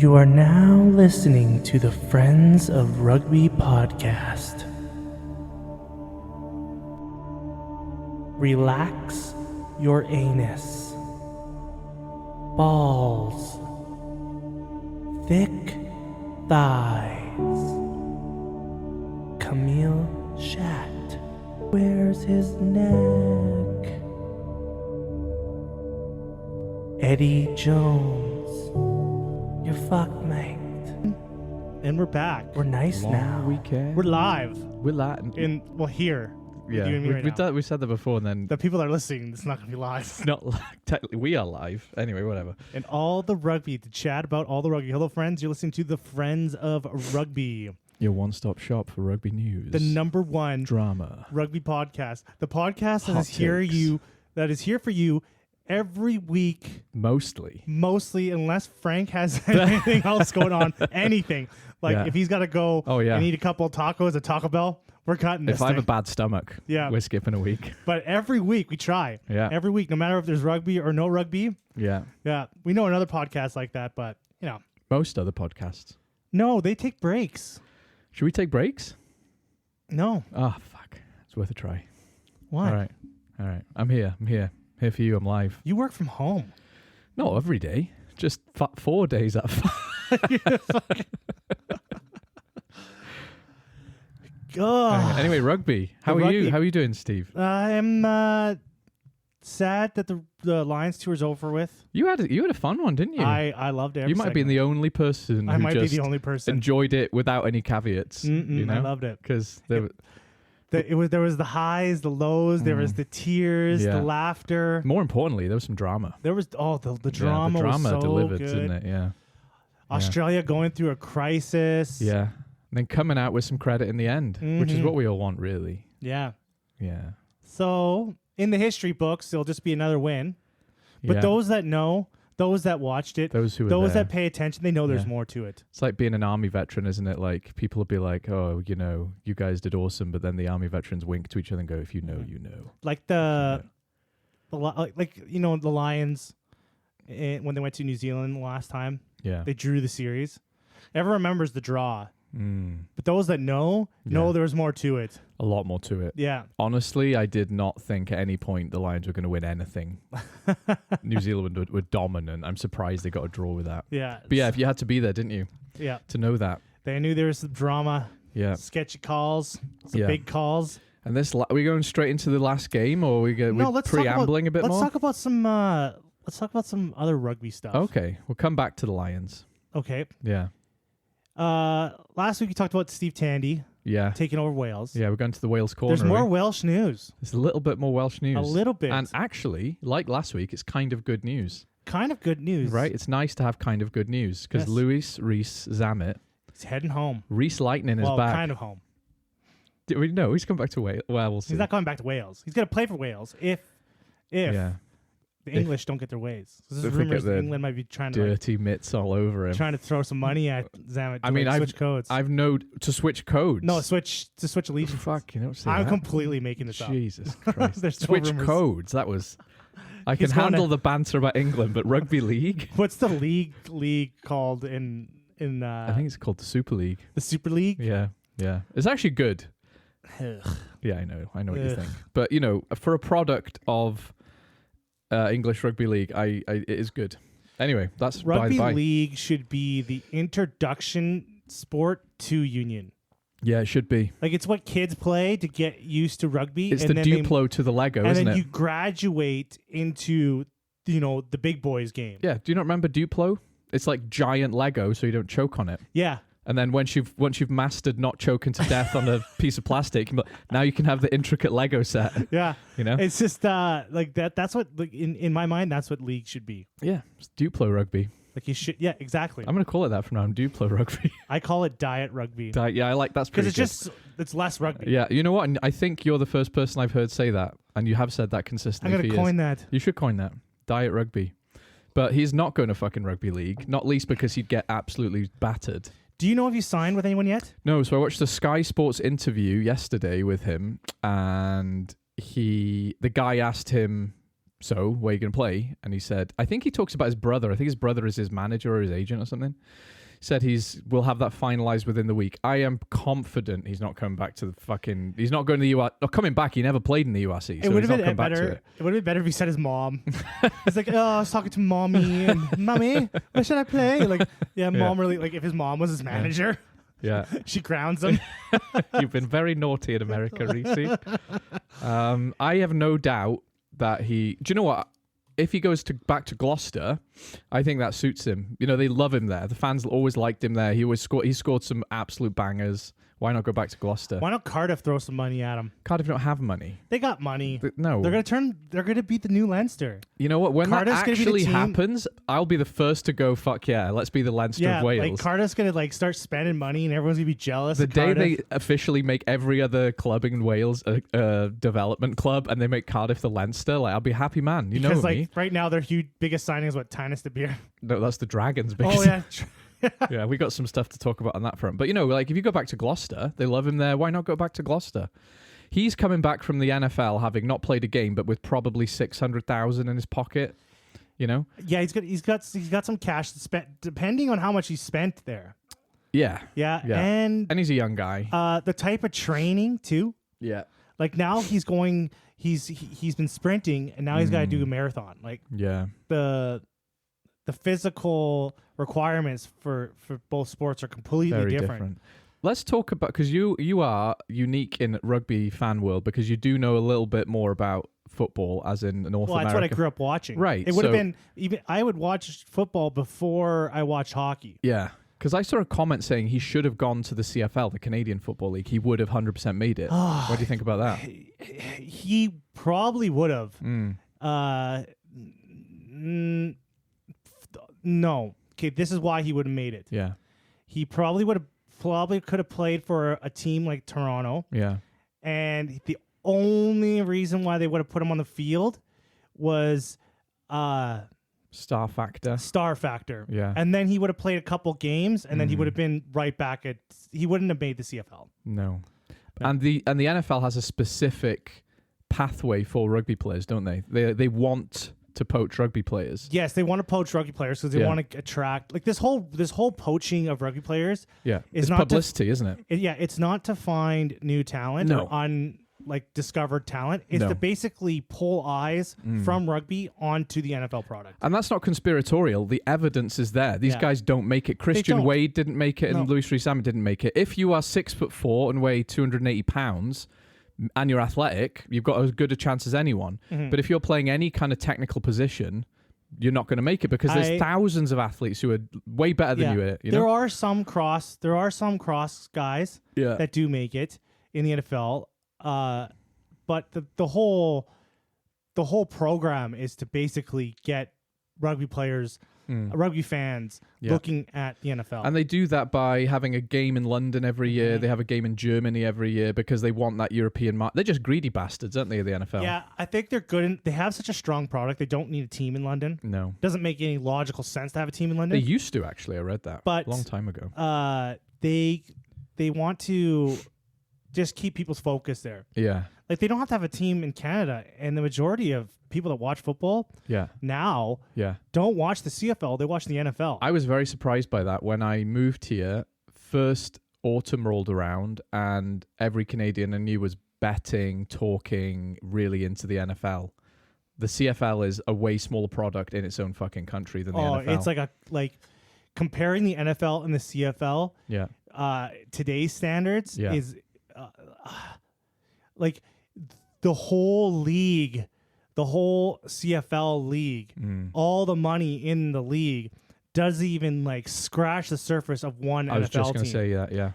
You are now listening to the Friends of Rugby podcast. Relax your anus. Balls. Thick thighs. Camille Shat. Where's his neck? Eddie Jones. You're fucked, mate. And we're back. We're nice Long now. weekend. We're live. We're Latin. Here. Yeah, You and me right now. we said that before, and then The people that are listening, it's not going to be live. it's not technically we are live. Anyway, whatever. And all the rugby, to chat about all the rugby. Hello, friends. You're listening to the Friends of Rugby, Your one-stop shop for rugby news. the number one drama. rugby podcast. The podcast that Hot is here for you every week, Mostly. unless Frank has anything else going on. Anything. Like Yeah. if he's got to go and eat a couple of tacos at Taco Bell, we're cutting this If I have a thing. bad stomach, we're skipping a week. But every week we try. Yeah. Every week, no matter if there's rugby or no rugby. Yeah. Yeah. We know another podcast like that, but, Most other podcasts. No, they take breaks. Should we take breaks? No. Oh, fuck. It's worth a try. Why? All right. I'm here. Here for you. I'm live. You work from home. Not every day. Just 4 days out of God. Anyway, rugby. How are you? How are you doing, Steve? I'm sad that the Lions tour is over with. You had a fun one, didn't you? I loved it. You might have been the only person I who might just be the only person. enjoyed it without any caveats. You know? I loved it. Because There was the highs, the lows, there was the tears, the laughter. more importantly, there was some drama. There was the drama. The drama was so delivered, good. didn't it? Yeah. Australia going through a crisis. Yeah. And then coming out with some credit in the end, which is what we all want, really. Yeah. Yeah. So in the history books, it'll just be another win. But Yeah. those that know, those that watched it, those that pay attention, they know there's more to it. It's like being an army veteran, isn't it? Like people will be like, "Oh, you guys did awesome," but then the army veterans wink to each other and go, "If you know, you know." Like the Lions when they went to New Zealand last time. Yeah. They drew the series. Everyone remembers the draw. Mm. But those that know there was more to it. A lot more to it. Yeah. Honestly, I did not think at any point the Lions were going to win anything. New Zealand were dominant. I'm surprised they got a draw with that. Yeah. But yeah, if you had to be there, didn't you? Yeah. To know that. They knew there was some drama. Yeah. Sketchy calls. Some big calls. And are we going straight into the last game, or are we preambling a bit more? Let's talk about some other rugby stuff. Okay, we'll come back to the Lions. Okay. Yeah. Last week we talked about Steve Tandy taking over Wales. Yeah, we're going to the Wales corner. There's more Welsh news. There's a little bit more Welsh news. A little bit. And actually, like last week, it's kind of good news. Kind of good news. Right? It's nice to have kind of good news because Louis Rees-Zammit. He's heading home. Reese Lightning is back. Well, kind of home. Did we know he's come back to Wales? Well, we'll see. He's not coming back to Wales. He's going to play for Wales if the English don't get their ways. There's rumors that England might be trying to dirty mitts all over him. Trying to throw some money at Zammit to switch codes. I've known to switch codes. No, switch allegiance. Fuck, you don't say I'm that. completely making this up. Jesus Christ. Switch codes. That was... I can handle the banter about England, but rugby league? What's the league called in I think it's called the Super League. The Super League? Yeah. It's actually good. Yeah, I know what you think. But, for a product of English Rugby League, it is good. Anyway, that's Rugby by the by. League should be the introduction sport to union. Yeah, it should be. Like, it's what kids play to get used to rugby. It's the Duplo to the Lego, isn't it? And then you graduate into, the big boys game. Yeah, do you not remember Duplo? It's like giant Lego, so you don't choke on it. Yeah. And then once you've mastered not choking to death on a piece of plastic, now you can have the intricate Lego set. Yeah. You know? It's just like that. That's what, in my mind, that's what league should be. Yeah. It's Duplo rugby. Like you should. Yeah, exactly. I'm going to call it that from now on, Duplo rugby. I call it diet rugby. Yeah, I like that's pretty good. Because it's less rugby. Yeah. You know what? And I think you're the first person I've heard say that. And you have said that consistently I'm going to coin that. You should coin that. Diet rugby. But he's not going to fucking rugby league, not least because he'd get absolutely battered. Do you know if you signed with anyone yet? No, so I watched a Sky Sports interview yesterday with him, and the guy asked him so where are you going to play? And he said, I think he talks about his brother. I think his brother is his manager or his agent or something. Said we'll have that finalized within the week. I am confident he's not coming back to the fucking. He's not going to the US. Not coming back. He never played in the USC. It would have been better. It would have been better if he said his mom. He's like, I was talking to mommy and mommy, where should I play? Like, mom really like if his mom was his manager. Yeah, she grounds him. You've been very naughty in America, Reese. I have no doubt that he. Do you know what? If he goes back to Gloucester, I think that suits him. You know, they love him there. The fans always liked him there. He scored some absolute bangers. Why not go back to Gloucester? Why not Cardiff throw some money at him? Cardiff don't have money. They got money. No. They're gonna beat the new Leinster. You know what? When Cardiff's that actually happens, I'll be the first to go, fuck yeah, let's be the Leinster of Wales. Like Cardiff's gonna like start spending money and everyone's gonna be jealous. The day Cardiff. they officially make every other club in Wales a development club and they make Cardiff the Leinster, like I'll be a happy man. You know me. Right now their biggest signing is what, Tanis de Beer? No, that's the Dragons' biggest. Oh yeah. Yeah, we got some stuff to talk about on that front. But, you know, like if you go back to Gloucester, they love him there. Why not go back to Gloucester? He's coming back from the NFL having not played a game, but with probably 600,000 in his pocket, you know? Yeah, he's got some cash to spend, depending on how much he spent there. Yeah. And he's a young guy. The type of training, too. Yeah. Like now he's been sprinting, and now he's got to do a marathon. Like the physical requirements for both sports are completely Very different. Let's talk about, because you are unique in rugby fan world because you do know a little bit more about football as in North America. Well, that's what I grew up watching. Right. It would have been I would watch football before I watched hockey. Yeah. Because I saw a comment saying he should have gone to the CFL, the Canadian Football League. He would have 100% made it. What do you think about that? He probably would have. No. Okay, this is why he would have made it. Yeah. He probably could have played for a team like Toronto. Yeah. And the only reason why they would have put him on the field was star factor. Yeah. And then he would have played a couple games and then he would have been right back he wouldn't have made the CFL. No. And the NFL has a specific pathway for rugby players, don't they? They want to poach rugby players. Yes, they want to poach rugby players because they want to attract like this whole poaching of rugby players. Yeah, it's not publicity, isn't it? It's not to find new talent or discovered talent. It's to basically pull eyes from rugby onto the NFL product. And that's not conspiratorial. The evidence is there. These guys don't make it. Christian Wade didn't make it, and Louis Rees-Zammit didn't make it. If you are 6'4" and weigh 280 pounds. And you're athletic, you've got as good a chance as anyone. But if you're playing any kind of technical position, you're not going to make it because there's thousands of athletes who are way better than you. You know? There are some cross guys that do make it in the NFL. But the whole program is to basically get rugby players, rugby fans looking at the NFL. And they do that by having a game in London every year. They have a game in Germany every year because they want that European market. They're just greedy bastards, aren't they, the NFL? Yeah, I think they're good. They have such a strong product. They don't need a team in London. No. Doesn't make any logical sense to have a team in London. They used to, actually. I read that a long time ago. They want to just keep people's focus there. Yeah. Like, they don't have to have a team in Canada, and the majority of people that watch football now don't watch the CFL, they watch the NFL. I was very surprised by that when I moved here. First autumn rolled around and every Canadian I knew was betting, talking, really into the NFL. The CFL is a way smaller product in its own fucking country than the NFL. It's like comparing the NFL and the CFL. Today's standards is like the whole league. The whole CFL league, all the money in the league doesn't even like scratch the surface of one NFL team. I was just going to say that,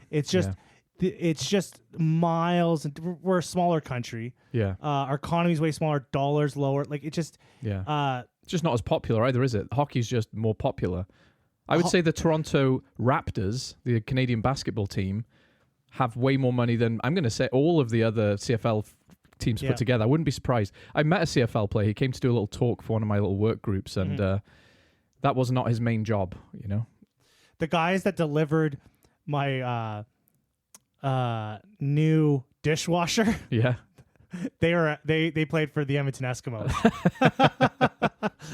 It's just miles, and we're a smaller country. Yeah. Our economy's way smaller, dollars lower. Like it just it's just not as popular either, is it? Hockey's just more popular. I would say the Toronto Raptors, the Canadian basketball team, have way more money than I'm going to say all of the other CFL teams put together. I wouldn't be surprised. I met a CFL player. He came to do a little talk for one of my little work groups, and that was not his main job, you know? The guys that delivered my new dishwasher They played for the Edmonton Eskimos.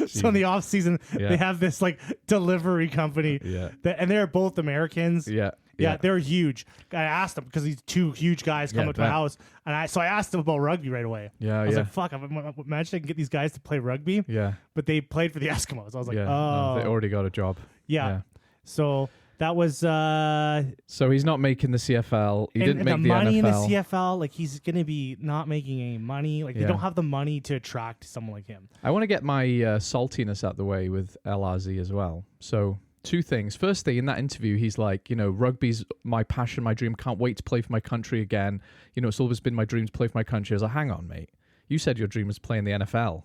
So in the off season, they have this like delivery company. Yeah. And they're both Americans. Yeah, they're huge. I asked them because these two huge guys come up to my house, and I asked them about rugby right away. I was like, "Fuck! Imagine I can get these guys to play rugby." Yeah, but they played for the Eskimos. I was like, "Oh, no, they already got a job." Yeah. So that was. So he's not making the CFL. He didn't make the money NFL. in the CFL. Like he's gonna be not making any money. Like they don't have the money to attract someone like him. I want to get my saltiness out the way with LRZ as well. So. Two things. Firstly, in that interview, he's like, rugby's my passion, my dream. Can't wait to play for my country again. It's always been my dream to play for my country. I was like, hang on, mate. You said your dream was playing the NFL.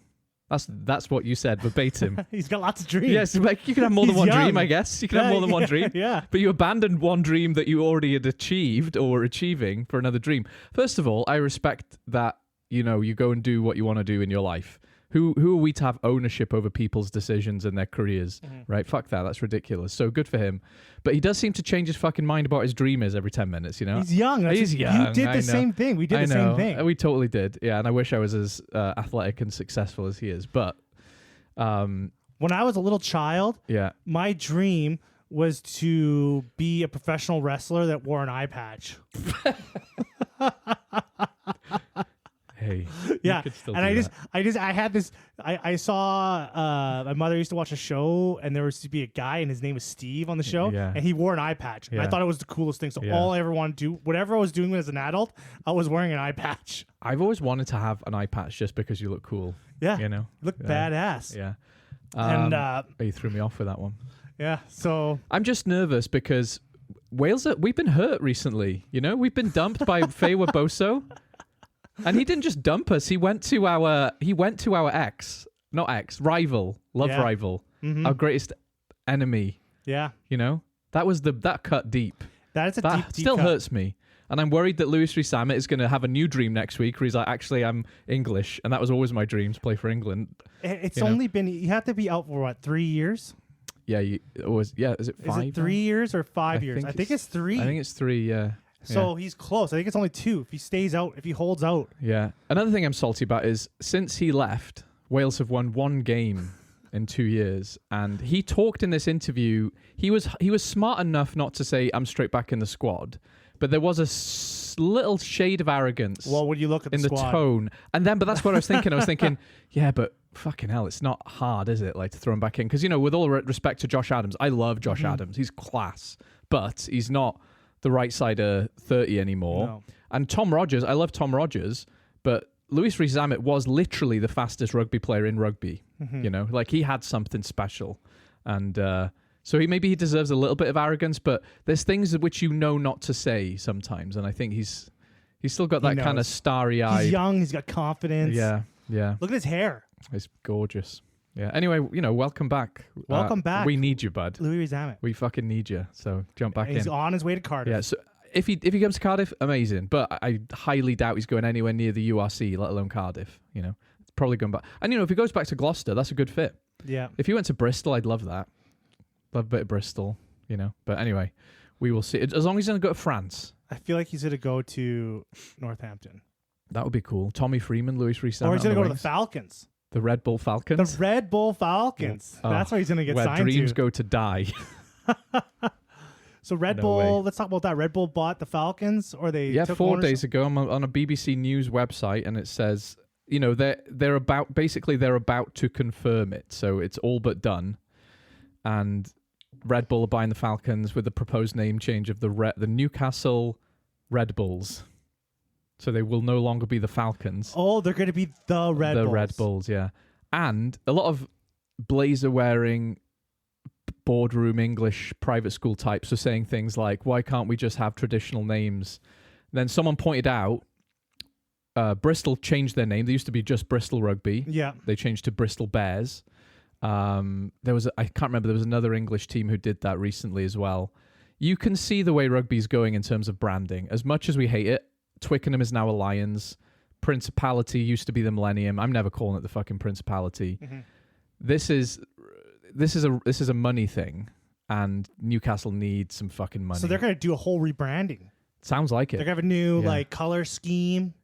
That's what you said verbatim. He's got lots of dreams. Yes, like you can have more than one dream, I guess. You can have more than one dream. Yeah. But you abandoned one dream that you already had achieved or achieving for another dream. First of all, I respect that, you go and do what you want to do in your life. Who are we to have ownership over people's decisions and their careers, right? Fuck that. That's ridiculous. So good for him. But he does seem to change his fucking mind about his dream is every 10 minutes, He's young. He's young. You did the same thing. We did the same thing. We totally did. Yeah, and I wish I was as athletic and successful as he is. But when I was a little child, my dream was to be a professional wrestler that wore an eye patch. Hey, yeah, and I had this. I saw my mother used to watch a show, and there used to be a guy, and his name was Steve on the show, and he wore an eye patch, and I thought it was the coolest thing. So all I ever wanted to do, whatever I was doing as an adult, I was wearing an eye patch. I've always wanted to have an eye patch just because you look cool. Yeah, you look badass. Yeah, and you threw me off with that one. Yeah, so I'm just nervous because Wales. We've been hurt recently. We've been dumped by Feywa Boso. And he didn't just dump us. He went to our rival, rival, our greatest enemy. Yeah. That cut deep. That deep still cut. Hurts me. And I'm worried that Louis Rees-Zammit is going to have a new dream next week where he's like, actually, I'm English. And that was always my dream, to play for England. It's only been, you have to be out for 3 years? Yeah, is it 5? Is it 3 years or 5 years? I think it's 3. I think it's 3, yeah. So he's close. I think it's only 2 if he stays out, if he holds out. Yeah. Another thing I'm salty about is since he left, Wales have won 1 game in 2 years. And he talked in this interview. He was smart enough not to say, I'm straight back in the squad. But there was a little shade of arrogance. Well, when you look at the squad. The tone. And then, but that's what I was thinking. I was thinking, yeah, but fucking hell, it's not hard, is it? Like to throw him back in. Because, with all respect to Josh Adams, I love Josh Adams. He's class. But he's not the right side of 30 anymore. No. And Tom Rogers, I love Tom Rogers, but Louis Rees-Zammit was literally the fastest rugby player in rugby. Like he had something special. And so maybe he deserves a little bit of arrogance, but there's things which not to say sometimes. And I think he's still got that kind of starry-eyed. He's young, he's got confidence. Yeah. Look at his hair. It's gorgeous. Yeah. Anyway, welcome back. Welcome back. We need you, bud. Louis Rees-Zammit. We fucking need you. So jump back in. He's on his way to Cardiff. Yeah. So if he comes to Cardiff, amazing. But I highly doubt he's going anywhere near the URC, let alone Cardiff. Probably going back. And if he goes back to Gloucester, that's a good fit. Yeah. If he went to Bristol, I'd love that. Love a bit of Bristol. But anyway, we will see. As long as he's going to go to France. I feel like he's going to go to Northampton. That would be cool. Tommy Freeman, Louis Rees-Zammit. Or he's going to go to the Falcons. The Red Bull Falcons? The Red Bull Falcons. Oh, that's where he's going to get signed to. Where dreams go to die. So Red Bull, let's talk about that. Red Bull bought the Falcons, or they took 4 ownership? days ago. I'm on a BBC News website, and it says, they're about to confirm it. So it's all but done. And Red Bull are buying the Falcons with the proposed name change of the Newcastle Red Bulls. So they will no longer be the Falcons. Oh, they're going to be the Red Bulls. The Red Bulls, yeah. And a lot of blazer-wearing, boardroom English private school types are saying things like, why can't we just have traditional names? Then someone pointed out, Bristol changed their name. They used to be just Bristol Rugby. Yeah. They changed to Bristol Bears. I can't remember, there was another English team who did that recently as well. You can see the way rugby's going in terms of branding. As much as we hate it, Twickenham is now a Lions. Principality used to be the Millennium. I'm never calling it the fucking Principality. Mm-hmm. This is a money thing, and Newcastle needs some fucking money. So they're going to do a whole rebranding. Sounds like it. They're going to have a new color scheme.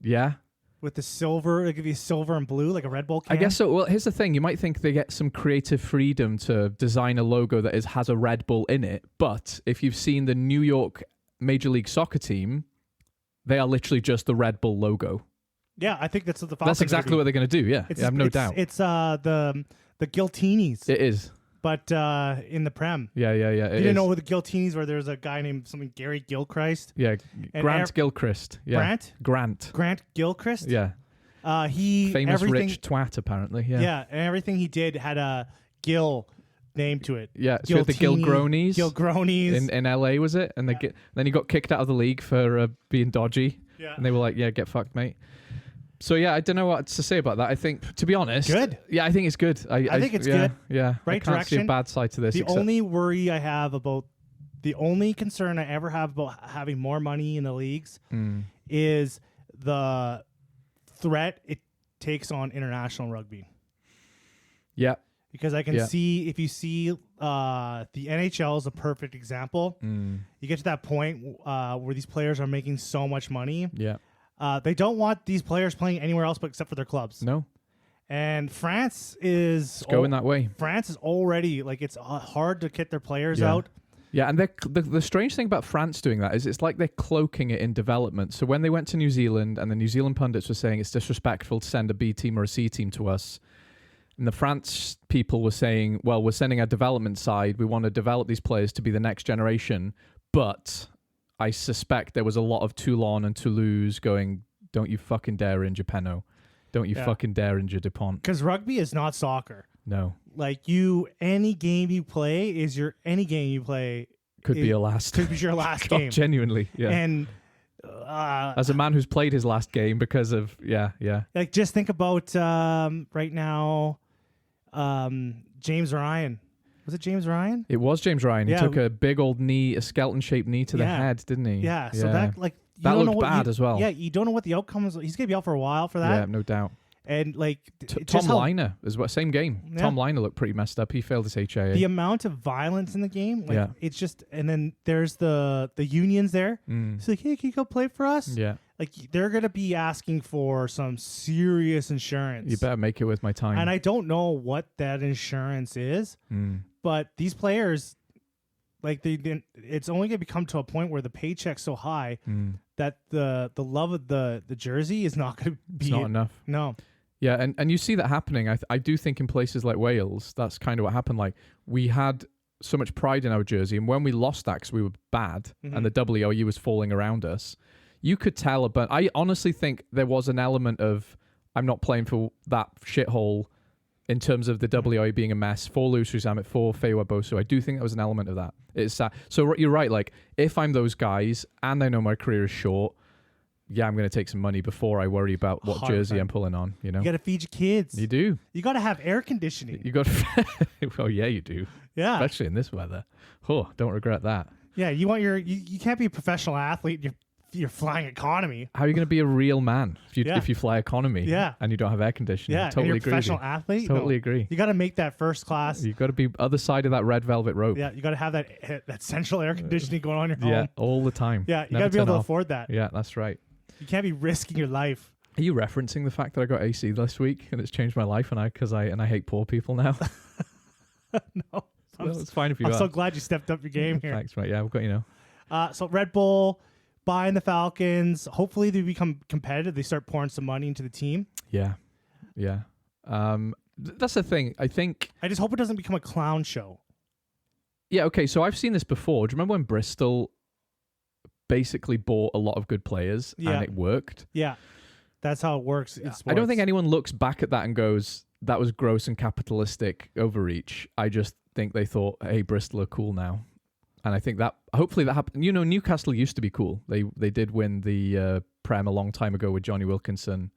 Yeah. with the silver. They give you silver and blue like a Red Bull can. I guess so. Well, here's the thing. You might think they get some creative freedom to design a logo that has a Red Bull in it. But if you've seen the New York Major League Soccer team, they are literally just the Red Bull logo. Yeah, I think that's what the Falcons That's exactly what they're going to do. Yeah, I have no doubt. It's the Giltinis. It is. But in the Prem. Yeah. You didn't know who the Giltinis were. There's a guy named something Gary Gilchrist. Yeah, Grant Gilchrist. Yeah. Grant Gilchrist. Yeah. He famous rich twat apparently. Yeah. Yeah, and everything he did had a Gil name to it. Yeah, so the Gilgronis. Gilgronis. In LA, was it? And then he got kicked out of the league for being dodgy. Yeah. And they were like, "Yeah, get fucked, mate." So yeah, I don't know what to say about that. I think, to be honest, good. Yeah, I think it's good. I think it's good. Yeah, right I can't direction. see a bad side to this. The only worry I have about, the only concern I ever have about having more money in the leagues is the threat it takes on international rugby. Yeah, because I can see, if you see the NHL is a perfect example. You get to that point where these players are making so much money. Yeah. They don't want these players playing anywhere else but except for their clubs. No. And France is going that way. France is already, like, it's hard to get their players out. Yeah, and the strange thing about France doing that is it's like they're cloaking it in development. So when they went to New Zealand and the New Zealand pundits were saying it's disrespectful to send a B team or a C team to us, and the France people were saying, well, we're sending our development side. We want to develop these players to be the next generation, but I suspect there was a lot of Toulon and Toulouse going, don't you fucking dare injure Penno. Don't you fucking dare injure Dupont. Because rugby is not soccer. No. Like, any game you play could be your last. Could be your last God, game. Genuinely, yeah. And as a man who's played his last game because of, like, just think about right now, James Ryan. Was it James Ryan? It was James Ryan. Yeah. He took a big old knee, a skeleton-shaped knee to the head, didn't he? Yeah. So that, like, that looked bad as well. Yeah, you don't know what the outcome is. He's gonna be out for a while for that. Yeah, no doubt. And like Tom Liner as well, same game. Yeah. Tom Liner looked pretty messed up. He failed his HIA. The amount of violence in the game, like, it's just. And then there's the unions there. It's like, hey, can you go play for us? Yeah. Like, they're gonna be asking for some serious insurance. You better make it with my time. And I don't know what that insurance is, but these players, like, it's only gonna become to a point where the paycheck's so high that the love of the jersey is not gonna be. It's not enough. No. Yeah, and you see that happening. I do think in places like Wales, that's kind of what happened. Like, we had so much pride in our jersey, and when we lost that because we were bad, and the WOU was falling around us, you could tell. But I honestly think there was an element of, I'm not playing for that shithole in terms of the WOU being a mess for Louis Suzamet, for Feiwa Bosu. I do think there was an element of that. It's sad. So you're right. Like, if I'm those guys and I know my career is short, yeah, I'm going to take some money before I worry about what 100%. Jersey I'm pulling on, you know? You got to feed your kids. You do. You got to have air conditioning. You got to... Well, yeah, you do. Yeah. Especially in this weather. Oh, don't regret that. Yeah, you want you can't be a professional athlete. You're flying economy. How are you going to be a real man if you fly economy? Yeah. And you don't have air conditioning? Yeah, Totally and you're a agree. Professional athlete. Totally agree. You got to make that first class. You got to be other side of that red velvet rope. Yeah, you got to have that central air conditioning going on in your home. Yeah, all the time. Yeah, you got to be able to afford that. Yeah, that's right. You can't be risking your life. Are you referencing the fact that I got AC this week and it's changed my life, and I hate poor people now? No, well, it's fine if you are. I'm so glad you stepped up your game here. Thanks, mate. Yeah, I've got you now. So Red Bull buying the Falcons. Hopefully they become competitive. They start pouring some money into the team. Yeah. That's the thing. I just hope it doesn't become a clown show. Yeah. Okay. So I've seen this before. Do you remember when Bristol basically bought a lot of good players and it worked? Yeah. That's how it works in sports. I don't think anyone looks back at that and goes, that was gross and capitalistic overreach. I just think they thought, hey, Bristol are cool now. And I think that hopefully that happened. You know, Newcastle used to be cool. They did win the Prem a long time ago with Johnny Wilkinson.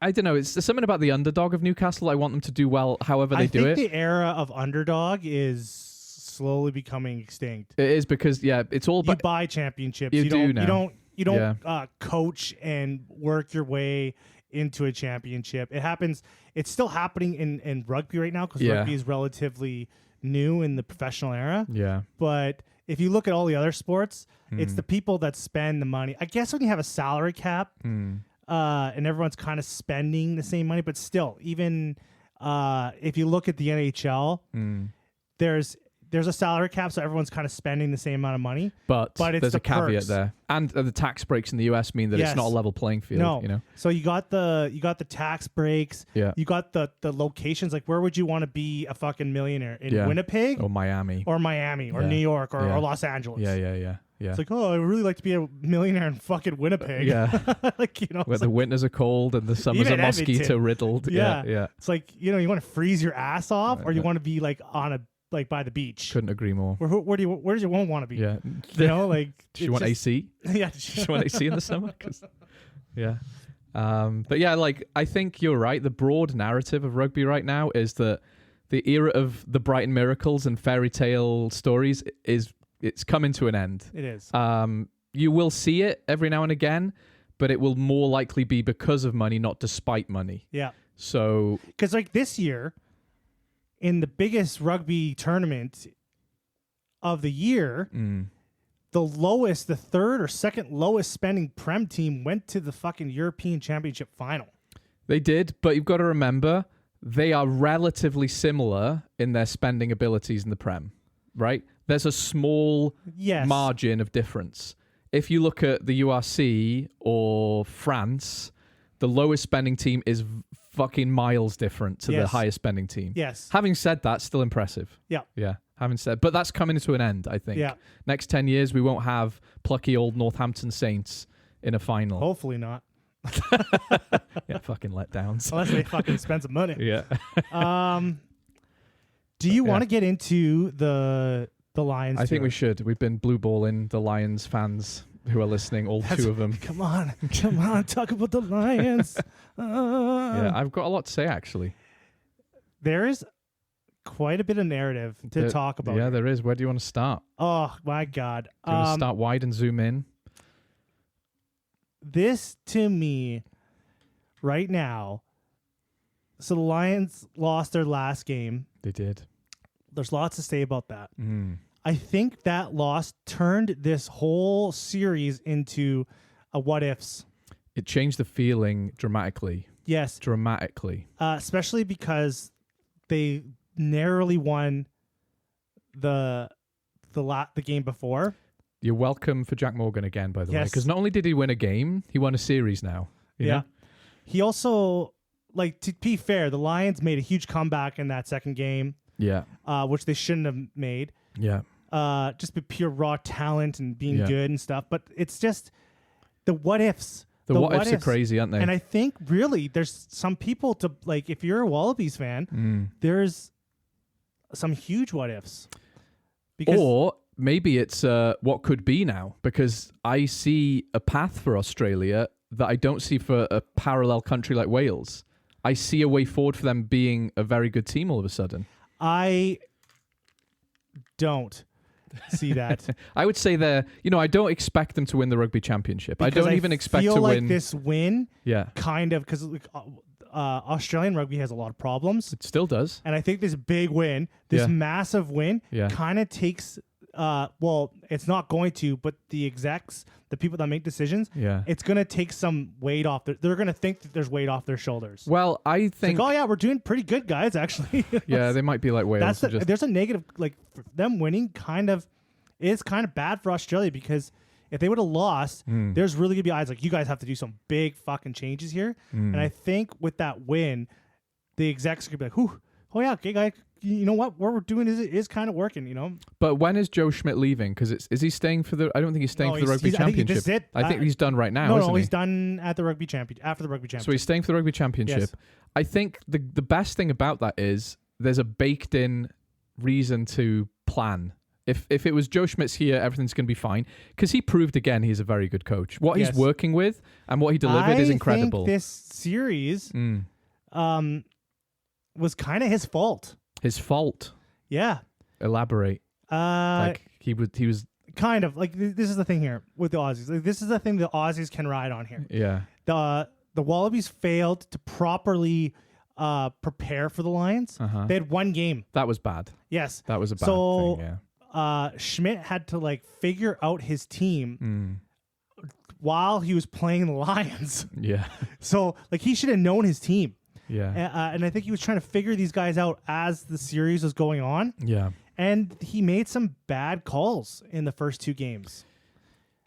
I don't know. It's something about the underdog of Newcastle. I want them to do well however they do it. I think the era of underdog is slowly becoming extinct. It is because, it's all about... You buy championships. You do now. You don't coach and work your way into a championship. It happens. It's still happening in rugby right now because rugby is relatively new in the professional era. Yeah. But if you look at all the other sports, it's the people that spend the money. I guess when you have a salary cap, and everyone's kind of spending the same money, but still, even if you look at the NHL, there's a salary cap, so everyone's kind of spending the same amount of money. But it's there's the a caveat perks. there, and the tax breaks in the US mean that Yes. it's not a level playing field. No, You know, so you got the tax breaks. Yeah. You got the locations. Like, where would you want to be a fucking millionaire in Winnipeg or Miami, or New York or Los Angeles? Yeah. It's like, oh, I would really like to be a millionaire in fucking Winnipeg. Yeah. Like, you know, where the winters are cold and the summers are Even Edmonton. mosquito riddled. Yeah. It's like, you know, you want to freeze your ass off, or you want to be like by the beach. Couldn't agree more. Where does your one want to be? Yeah. You know, like, Do you want AC? Yeah. Do you want AC in the summer? Yeah. But yeah, like, I think you're right. The broad narrative of rugby right now is that the era of the Brighton miracles and fairy tale stories it's coming to an end. It is. You will see it every now and again, but it will more likely be because of money, not despite money. Yeah. So, because like this year, in the biggest rugby tournament of the year, the third or second lowest spending Prem team went to the fucking European Championship final. They did, but you've got to remember, they are relatively similar in their spending abilities in the Prem, right? There's a small margin of difference. If you look at the URC or France, the lowest spending team is fucking miles different to the highest spending team. Yes. Having said that, still impressive. Yeah. Yeah. But that's coming to an end, I think. Yeah. Next 10 years, we won't have plucky old Northampton Saints in a final. Hopefully not. Yeah, fucking letdowns. Unless they fucking spend some money. Yeah. Do you want to get into the Lions? I think we should. We've been blue balling the Lions fans who are listening, two of them. Come on, talk about the Lions. Yeah, I've got a lot to say, actually. There is quite a bit of narrative to talk about. Yeah, there is. Where do you want to start? Oh, my God. Do you want to start wide and zoom in? This, to me, right now, so the Lions lost their last game. They did. There's lots to say about that. I think that loss turned this whole series into a what ifs. It changed the feeling dramatically. Yes. Dramatically. Especially because they narrowly won the game before. You're welcome for Jack Morgan again, by the way. Yes. Because not only did he win a game, he won a series now. You know? He also, like, to be fair, the Lions made a huge comeback in that second game. Yeah. Which they shouldn't have made. Yeah. Just be pure raw talent and being good and stuff. But it's just the what ifs. The what ifs are crazy, aren't they? And I think really there's some people to, like, if you're a Wallabies fan, there's some huge what ifs. Or maybe it's what could be now, because I see a path for Australia that I don't see for a parallel country like Wales. I see a way forward for them being a very good team all of a sudden. I don't see that. I would say I don't expect them to win the rugby championship. Because I don't even expect to like win. This win, kind of, because Australian rugby has a lot of problems. It still does. And I think this big win, this massive win, kind of takes, it's not going to, but the execs, the people that make decisions, it's going to take some weight off. They're going to think that there's weight off their shoulders. Well, I think... Like, oh, yeah, we're doing pretty good, guys, actually. Yeah, they might be like Wales. There's a negative, like, for them winning is kind of bad for Australia, because if they would have lost, there's really going to be eyes like, you guys have to do some big fucking changes here. And I think with that win, the execs could be like, whew, oh yeah, okay, guys, you know what we're doing is kind of working, you know. But when is Joe Schmidt leaving? Because is he staying for the? I don't think he's staying for the rugby championship. This is it. I think he's done right now. No, isn't he's done at the rugby championship after the rugby championship. So he's staying for the rugby championship. Yes. I think the best thing about that is there's a baked in reason to plan. If it was Joe Schmidt's here, everything's going to be fine, because he proved again he's a very good coach. What he's working with and what he delivered is incredible. I think this series was kind of his fault. His fault. Yeah. Elaborate. Like he was kind of like, this is the thing here with the Aussies. Like, this is the thing the Aussies can ride on here. Yeah. The Wallabies failed to properly prepare for the Lions. They had one game. That was bad. Yes. That was a bad thing, yeah. Schmidt had to, like, figure out his team while he was playing the Lions. Yeah. So like he should have known his team. Yeah. And I think he was trying to figure these guys out as the series was going on. Yeah. And he made some bad calls in the first 2 games.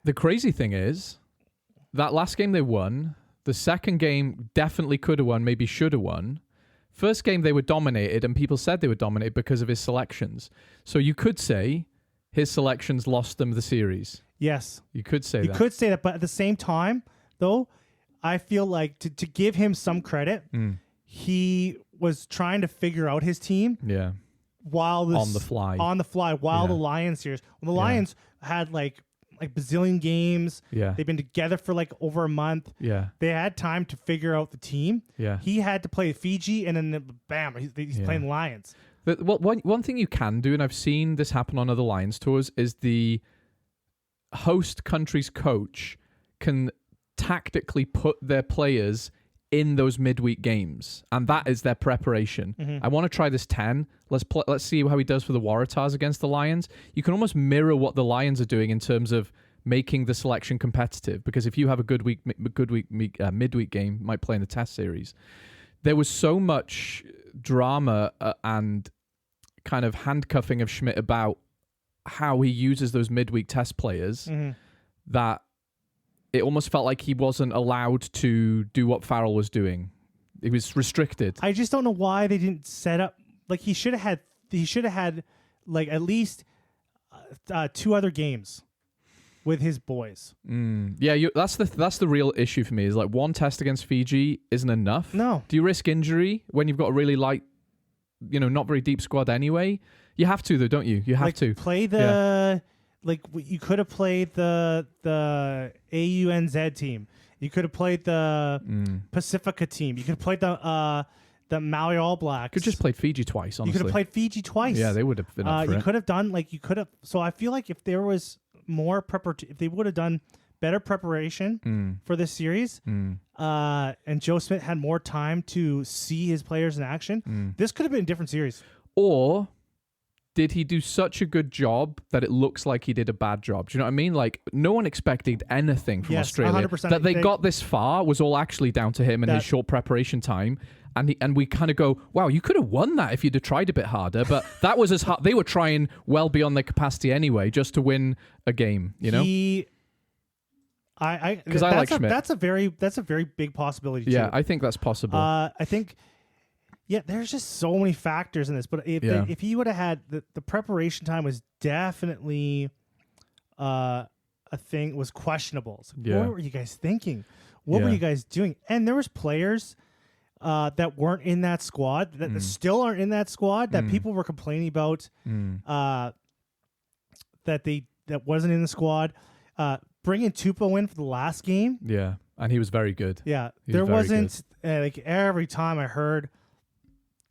The crazy thing is, that last game they won. The second game definitely could have won, maybe should have won. First game they were dominated, and people said they were dominated because of his selections. So you could say his selections lost them the series. Yes. You could say that. You could say that, but at the same time, though, I feel like to give him some credit, he was trying to figure out his team. Yeah. While on the fly, while the Lions series, when the Lions had like bazillion games, they've been together for like over a month. Yeah, they had time to figure out the team. Yeah, he had to play Fiji, and then bam, he's playing the Lions. But one thing you can do, and I've seen this happen on other Lions tours, is the host country's coach can tactically put their players in those midweek games, and that is their preparation. I want to try this 10. Let's see how he does for the Waratahs against the Lions. You can almost mirror what the Lions are doing in terms of making the selection competitive, because if you have a good midweek game, might play in the test series. There was so much drama and kind of handcuffing of Schmidt about how he uses those midweek test players that it almost felt like he wasn't allowed to do what Farrell was doing. He was restricted. I just don't know why they didn't set up like he should have had like at least 2 other games with his boys. Yeah, that's the real issue for me. Is like one test against Fiji isn't enough. No. Do you risk injury when you've got a really light, not very deep squad anyway? You have to though, don't you? You have to play the. Like you could have played the AUNZ team. You could have played the Pacifica team. You could have played the Maui All Blacks. Could just played Fiji twice. Honestly, you could have played Fiji twice. Yeah, they would have been up for you could have done So I feel like if there was more if they would have done better preparation for this series, and Joe Smith had more time to see his players in action, this could have been a different series. Or did he do such a good job that it looks like he did a bad job? Do you know what I mean? Like, no one expected anything from Australia. 100%. That they got this far was all actually down to him and his short preparation time. And we kind of go, wow, you could have won that if you'd have tried a bit harder. But that was as hard. They were trying well beyond their capacity anyway, just to win a game. Because I like Schmidt. That's a very big possibility. Yeah, too. I think that's possible. I think. Yeah, there's just so many factors in this. But if he would have had the preparation time was definitely a thing, was questionable. So what were you guys thinking? What were you guys doing? And there was players that weren't in that squad, that still aren't in that squad, that people were complaining about that wasn't in the squad. Bringing Tupou in for the last game. Yeah, and he was very good. Yeah, there wasn't like every time I heard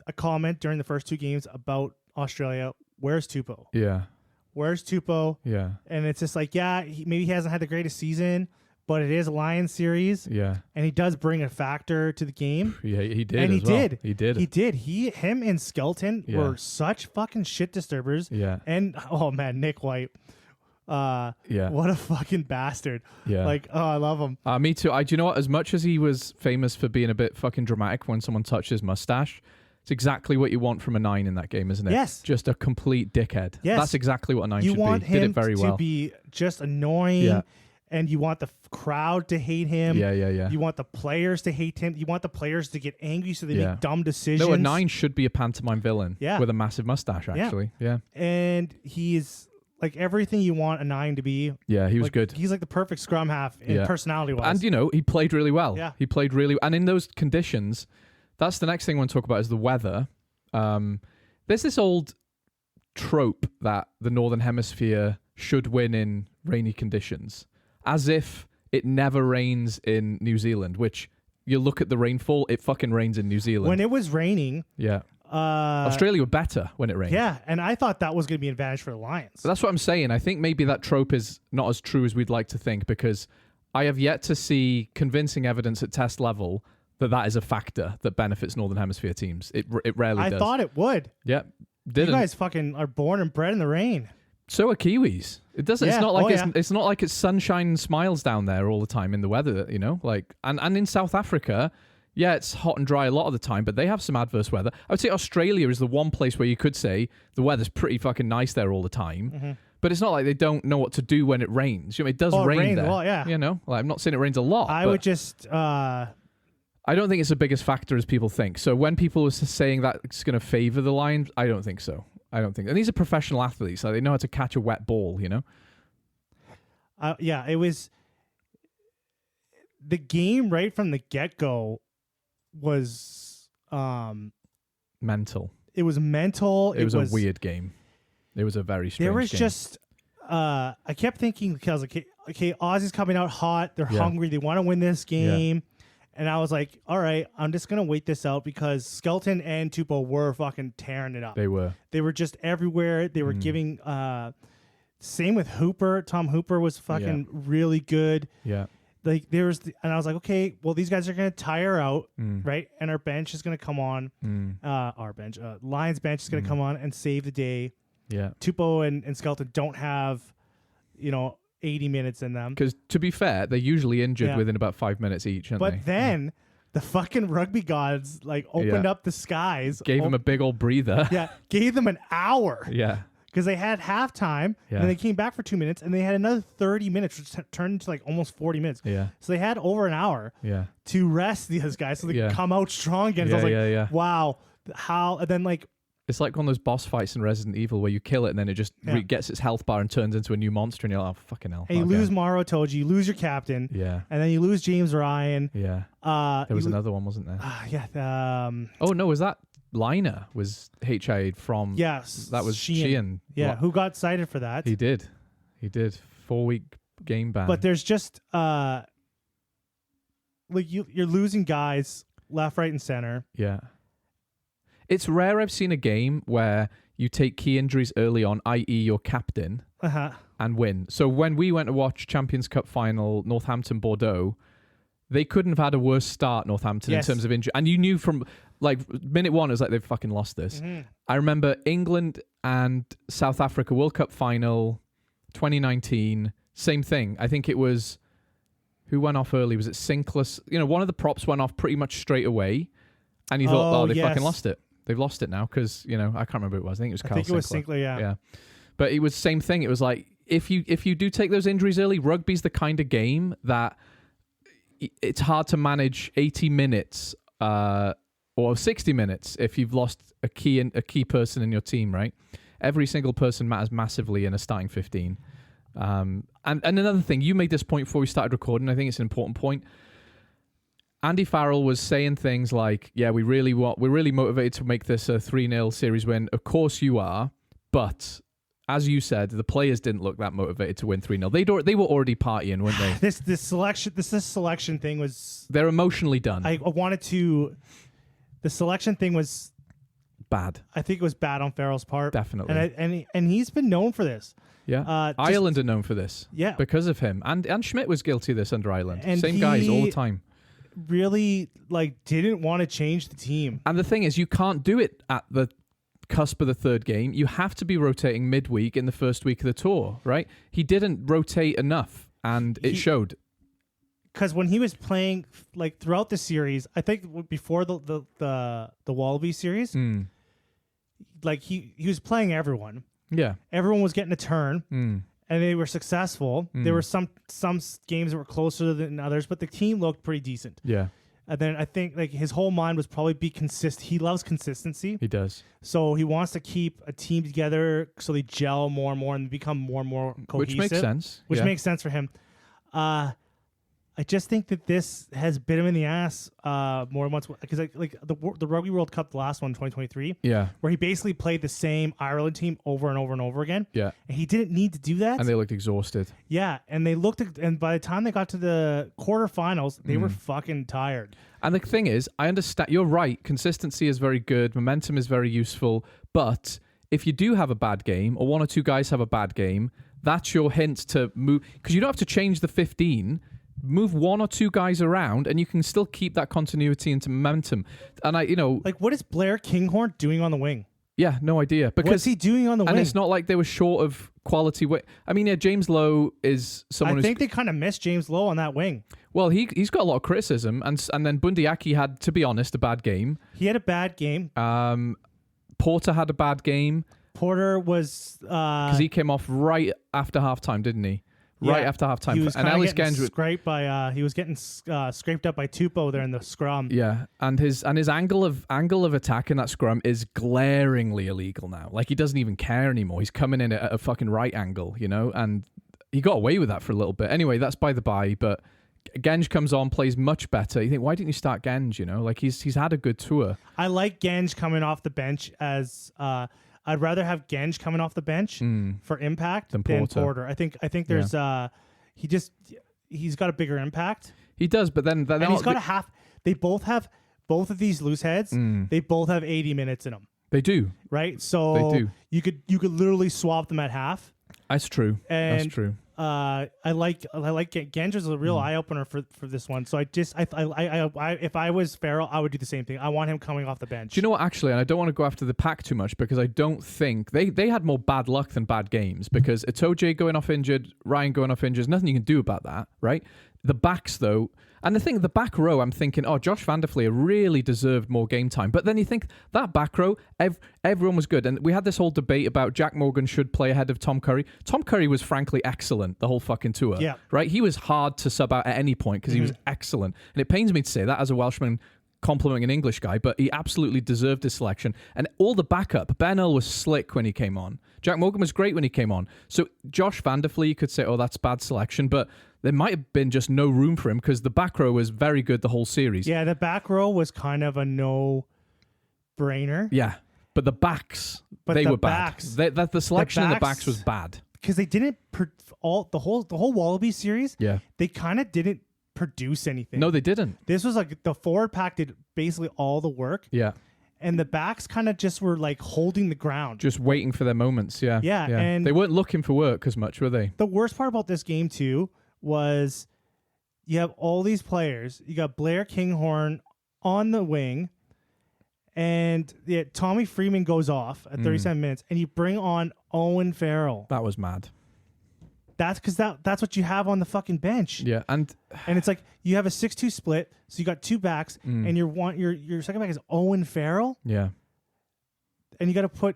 a comment during the first 2 games about Australia, where's Tupou? Yeah. Where's Tupou? Yeah. And it's just like, maybe he hasn't had the greatest season, but it is a Lions series. Yeah. And he does bring a factor to the game. Yeah, he did. And he did. He did. He did. Him and Skelton were such fucking shit disturbers. Yeah. And, oh man, Nick White. What a fucking bastard. Yeah. Like, oh, I love him. Me too. Do you know what? As much as he was famous for being a bit fucking dramatic when someone touched his mustache, it's exactly what you want from a 9 in that game, isn't it? Yes. Just a complete dickhead. Yes. That's exactly what a 9 you should be. Want him Did it very well. To be just annoying, and you want the crowd to hate him. Yeah. You want the players to hate him. You want the players to get angry so they make dumb decisions. No, a 9 should be a pantomime villain with a massive mustache, actually. Yeah. And he's like everything you want a 9 to be. Yeah, he was good. He's like the perfect scrum half in personality-wise. And, he played really well. Yeah. He played really well. And in those conditions, that's the next thing I want to talk about is the weather. There's this old trope that the Northern Hemisphere should win in rainy conditions, as if it never rains in New Zealand, which you look at the rainfall, it fucking rains in New Zealand. When it was raining... Australia were better when it rained. Yeah, and I thought that was going to be an advantage for the Lions. But that's what I'm saying. I think maybe that trope is not as true as we'd like to think, because I have yet to see convincing evidence at test level that is a factor that benefits Northern Hemisphere teams. It rarely does. I thought it would. Yeah. Didn't. You guys fucking are born and bred in the rain. So are Kiwis. It doesn't. Yeah. It's not like Oh, it's not like it's sunshine and smiles down there all the time in the weather. You know, like and in South Africa, yeah, it's hot and dry a lot of the time, but they have some adverse weather. I would say Australia is the one place where you could say the weather's pretty fucking nice there all the time. Mm-hmm. But it's not like they don't know what to do when it rains. You know, it does rain rains there. a lot, yeah. You know, like I'm not saying it rains a lot. I but would just. I don't think it's the biggest factor as people think. So when people are saying that it's going to favor the Lions, I don't think so. I don't think. And these are professional athletes, so they know how to catch a wet ball. You know. Yeah, it was. The game right from the get-go was Mental. It was mental. It was a weird game. It was a very strange game. There was just I kept thinking, because okay, Aussie's coming out hot. They're hungry. They want to win this game. Yeah. And I was like, all right, I'm just going to wait this out, because Skelton and Tupou were fucking tearing it up. They were. They were just everywhere. They were giving same with Hooper. Tom Hooper was fucking really good. Yeah. Like and I was like, okay, well, these guys are going to tire out, right? And our bench is going to come on. Our bench, Lions bench is going to come on and save the day. Yeah. Tupou and Skelton don't have, 80 minutes in them. Because to be fair, they're usually injured within about 5 minutes each, aren't they? But then the fucking rugby gods opened up the skies. Gave them a big old breather. Yeah. Gave them an hour. Yeah. Because they had halftime, and then they came back for 2 minutes, and they had another 30 minutes, which turned into almost 40 minutes. Yeah. So they had over an hour to rest these guys so they could come out strong again. So I was like, wow, how? And then it's like one of those boss fights in Resident Evil where you kill it and then it just gets its health bar and turns into a new monster, and you're like, oh, fucking hell. And you lose Mauro Toji, you lose your captain. Yeah. And then you lose James Ryan. Yeah. There was another one, wasn't there? Yeah. Oh, no, was that Liner was HI'd from... Yes. That was Sheehan. Yeah, who got cited for that. He did. 4-week game ban. But there's just... you're losing guys left, right, and center. Yeah. It's rare I've seen a game where you take key injuries early on, i.e. your captain, and win. So when we went to watch Champions Cup final, Northampton-Bordeaux, they couldn't have had a worse start, Northampton, in terms of injury. And you knew from minute one, it was like, they've fucking lost this. Mm-hmm. I remember England and South Africa World Cup final, 2019, same thing. I think it was, who went off early? Was it Sinclair? One of the props went off pretty much straight away. And you thought, they fucking lost it. They've lost it now because, I can't remember who it was. I think it was Carl Sinclair. Was Sinclair, yeah. But it was the same thing. It was like, if you do take those injuries early, rugby's the kind of game that it's hard to manage 80 minutes or 60 minutes if you've lost a key person in your team, right? Every single person matters massively in a starting 15. And another thing, you made this point before we started recording. I think it's an important point. Andy Farrell was saying things like, yeah, we're really motivated to make this a 3-0 series win. Of course you are, but as you said, the players didn't look that motivated to win 3-0. They were already partying, weren't they? This selection thing was... They're emotionally done. The selection thing was... bad. I think it was bad on Farrell's part. Definitely. And he's been known for this. Yeah. Ireland are known for this. Yeah. Because of him. And Schmidt was guilty of this under Ireland. Same guys all the time. Really didn't want to change the team. And the thing is, you can't do it at the cusp of the third game. You have to be rotating midweek in the first week of the tour, right? He didn't rotate enough, and it showed. Because when he was playing throughout the series, I think before the Wallaby series, he was playing everyone. Yeah, everyone was getting a turn. And they were successful. There were some games that were closer than others, but the team looked pretty decent. Yeah. And then I think his whole mind was probably be consistent. He loves consistency. He does. So he wants to keep a team together so they gel more and more and become more and more cohesive. Which makes sense. Which makes sense for him. I just think that this has bit him in the ass more than once, because the Rugby World Cup, the last one, 2023, where he basically played the same Ireland team over and over and over again. Yeah, and he didn't need to do that. And they looked exhausted. Yeah, and and by the time they got to the quarterfinals, they were fucking tired. And the thing is, I understand. You're right. Consistency is very good. Momentum is very useful. But if you do have a bad game, or one or two guys have a bad game, that's your hint to move, because you don't have to change the 15. Move one or two guys around, and you can still keep that continuity into momentum. And what is Blair Kinghorn doing on the wing? Yeah, no idea. Because what's he doing on the wing? And it's not like they were short of quality. I mean, yeah, James Lowe is someone. I think they kind of missed James Lowe on that wing. Well, he's got a lot of criticism, and then Bundyaki had, to be honest, a bad game. He had a bad game. Porter had a bad game. Porter was because he came off right after halftime, didn't he? Right after halftime. He was and Ellis Genge he was getting scraped up by Tupou there in the scrum. Yeah, and his angle of attack in that scrum is glaringly illegal now. Like, he doesn't even care anymore. He's coming in at a fucking right angle, and he got away with that for a little bit. Anyway, that's by the by, but Genge comes on, plays much better. You think, why didn't you start Genge? Like, he's had a good tour. I like Genge coming off the bench as I'd rather have Genge coming off the bench for impact than Porter. I think there's he's got a bigger impact. He does, but then he's got a half. They both have both of these loose heads. They both have 80 minutes in them. They do, right? So they do. You could literally swap them at half. That's true. That's true. I like Genge is a real eye opener for this one. So I if I was Farrell, I would do the same thing. I want him coming off the bench. Do you know what? Actually, and I don't want to go after the pack too much because I don't think they had more bad luck than bad games because Itoje going off injured, Ryan going off injured. There's nothing you can do about that, right? The backs though. And the back row, I'm thinking, Josh Van der Fleer really deserved more game time. But then you think, that back row, everyone was good. And we had this whole debate about Jack Morgan should play ahead of Tom Curry. Tom Curry was frankly excellent the whole fucking tour. Yeah. Right? He was hard to sub out at any point because he was excellent. And it pains me to say that as a Welshman complimenting an English guy, but he absolutely deserved his selection. And all the backup, Ben Earl was slick when he came on. Jack Morgan was great when he came on. So Josh Van der Fleer, you could say, that's bad selection, but there might have been just no room for him because the back row was very good the whole series. Yeah, the back row was kind of a no-brainer. Yeah, but the backs, they were bad. The selection in the backs was bad. Because they didn't, the whole Wallaby series, they kind of didn't produce anything. No, they didn't. This was like the forward pack did basically all the work. Yeah. And the backs kind of just were like holding the ground. Just waiting for their moments, yeah. Yeah, and they weren't looking for work as much, were they? The worst part about this game, too, was you have all these players. You got Blair Kinghorn on the wing, and Tommy Freeman goes off at 37 minutes, and you bring on Owen Farrell. That was mad. That's because that's what you have on the fucking bench. Yeah, and it's like you have a 6-2 split, so you got two backs, and your second back is Owen Farrell. Yeah. And you got to put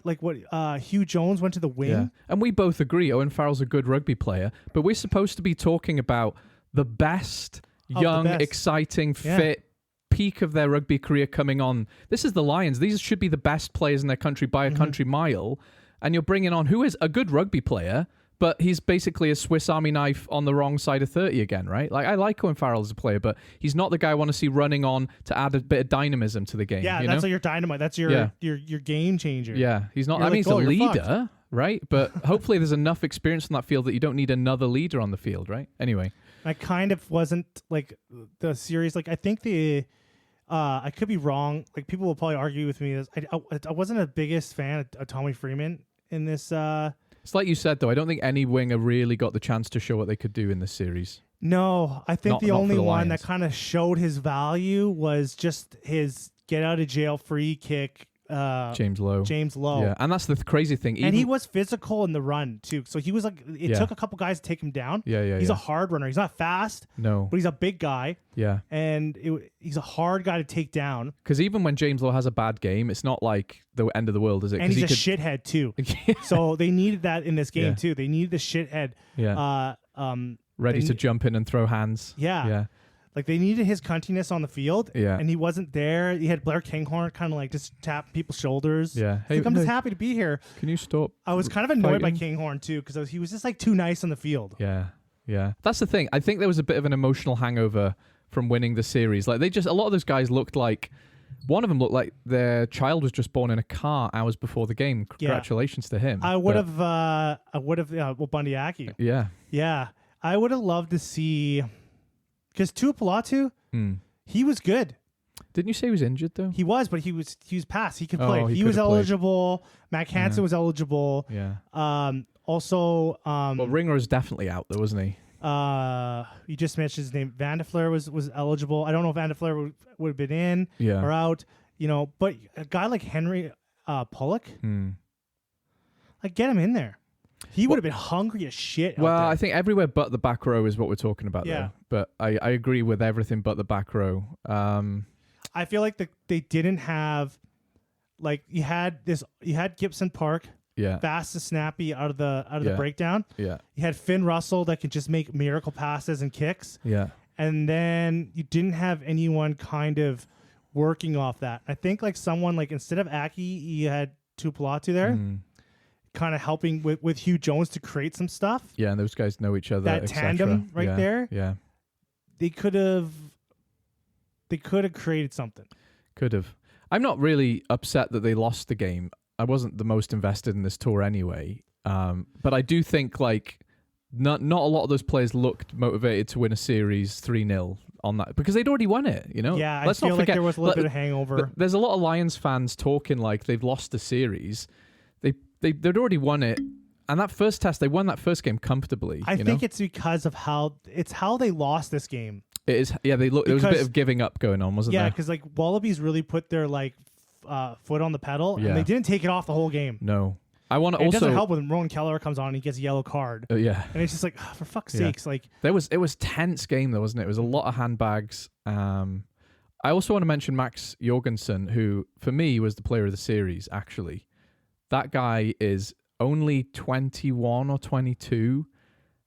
Hugh Jones went to the wing. Yeah. And we both agree Owen Farrell's a good rugby player, but we're supposed to be talking about the best, young, exciting, fit, peak of their rugby career coming on. This is the Lions. These should be the best players in their country by a country mile. And you're bringing on who is a good rugby player, but he's basically a Swiss Army knife on the wrong side of 30 again, right? Like, I like Owen Farrell as a player, but he's not the guy I want to see running on to add a bit of dynamism to the game. Yeah, that's your dynamite. That's your game changer. Yeah, he's not. He's a leader, right? But hopefully there's enough experience on that field that you don't need another leader on the field, right? Anyway. I kind of wasn't like the series. Like, I think I could be wrong. Like, people will probably argue with me. I wasn't the biggest fan of Tommy Freeman in this. It's like you said, though. I don't think any winger really got the chance to show what they could do in this series. No, I think the only one that kind of showed his value was just his get out of jail free kick. James Lowe. Yeah, and that's the crazy thing. And he was physical in the run too. So he was like, it took a couple guys to take him down. He's a hard runner. He's not fast. No, but he's a big guy. Yeah, and he's a hard guy to take down. Because even when James Lowe has a bad game, it's not like the end of the world, is it? And he's a shithead too. So they needed that in this game too. They needed the shithead. Yeah. Ready to jump in and throw hands. Yeah. Yeah. Like, they needed his cuntiness on the field, and he wasn't there. He had Blair Kinghorn kind of like just tap people's shoulders. Yeah, hey, I'm just happy to be here. Can you stop? I was kind of annoyed by Kinghorn too because he was just like too nice on the field. Yeah, yeah. That's the thing. I think there was a bit of an emotional hangover from winning the series. Like, a lot of those guys looked like. One of them looked like their child was just born in a car hours before the game. Congratulations to him. I would have. Bundyaki. Yeah. Yeah. I would have loved to see. Because Tuapolatu, he was good. Didn't you say he was injured though? He was, but he was passed. He could play. He was eligible. Mac Hansen was eligible. Yeah. Also, well, Ringer was definitely out though, wasn't he? You just mentioned his name. Van der Fleer was eligible. I don't know if Van der Fleer would have been in or out. But a guy like Henry Pollock. Like, get him in there. He would have been hungry as shit. Well, out there. I think everywhere but the back row is what we're talking about. Yeah. Though. But I agree with everything but the back row. I feel like they didn't have, like, you had Gibson Park, Yeah. fast and snappy out of the breakdown. Yeah. You had Finn Russell that could just make miracle passes and kicks. Yeah. And then you didn't have anyone kind of working off that. I think like someone like instead of Aki, you had Tupolatu there, kind of helping with Hugh Jones to create some stuff. Yeah, and those guys know each other. That tandem right there. Yeah. They could have created something. Could have. I'm not really upset that they lost the game. I wasn't the most invested in this tour anyway. But I do think like not a lot of those players looked motivated to win a series 3-0 on that because they'd already won it, you know? Yeah, Let's I feel not like forget, there was a little bit of hangover. There's a lot of Lions fans talking like they've lost the series. They'd already won it. And that first test, they won that first game comfortably. I think it's because of how they lost this game. It is. Yeah, there was a bit of giving up going on, wasn't there? Yeah, because like Wallabies really put their like foot on the pedal, and they didn't take it off the whole game. No. I want to also. It doesn't help when Rowan Keller comes on and he gets a yellow card. Yeah. And it's just like, for fuck's sakes, like it was tense game though, wasn't it? It was a lot of handbags. I also want to mention Max Jorgensen, who for me was the player of the series. Actually, that guy is only 21 or 22,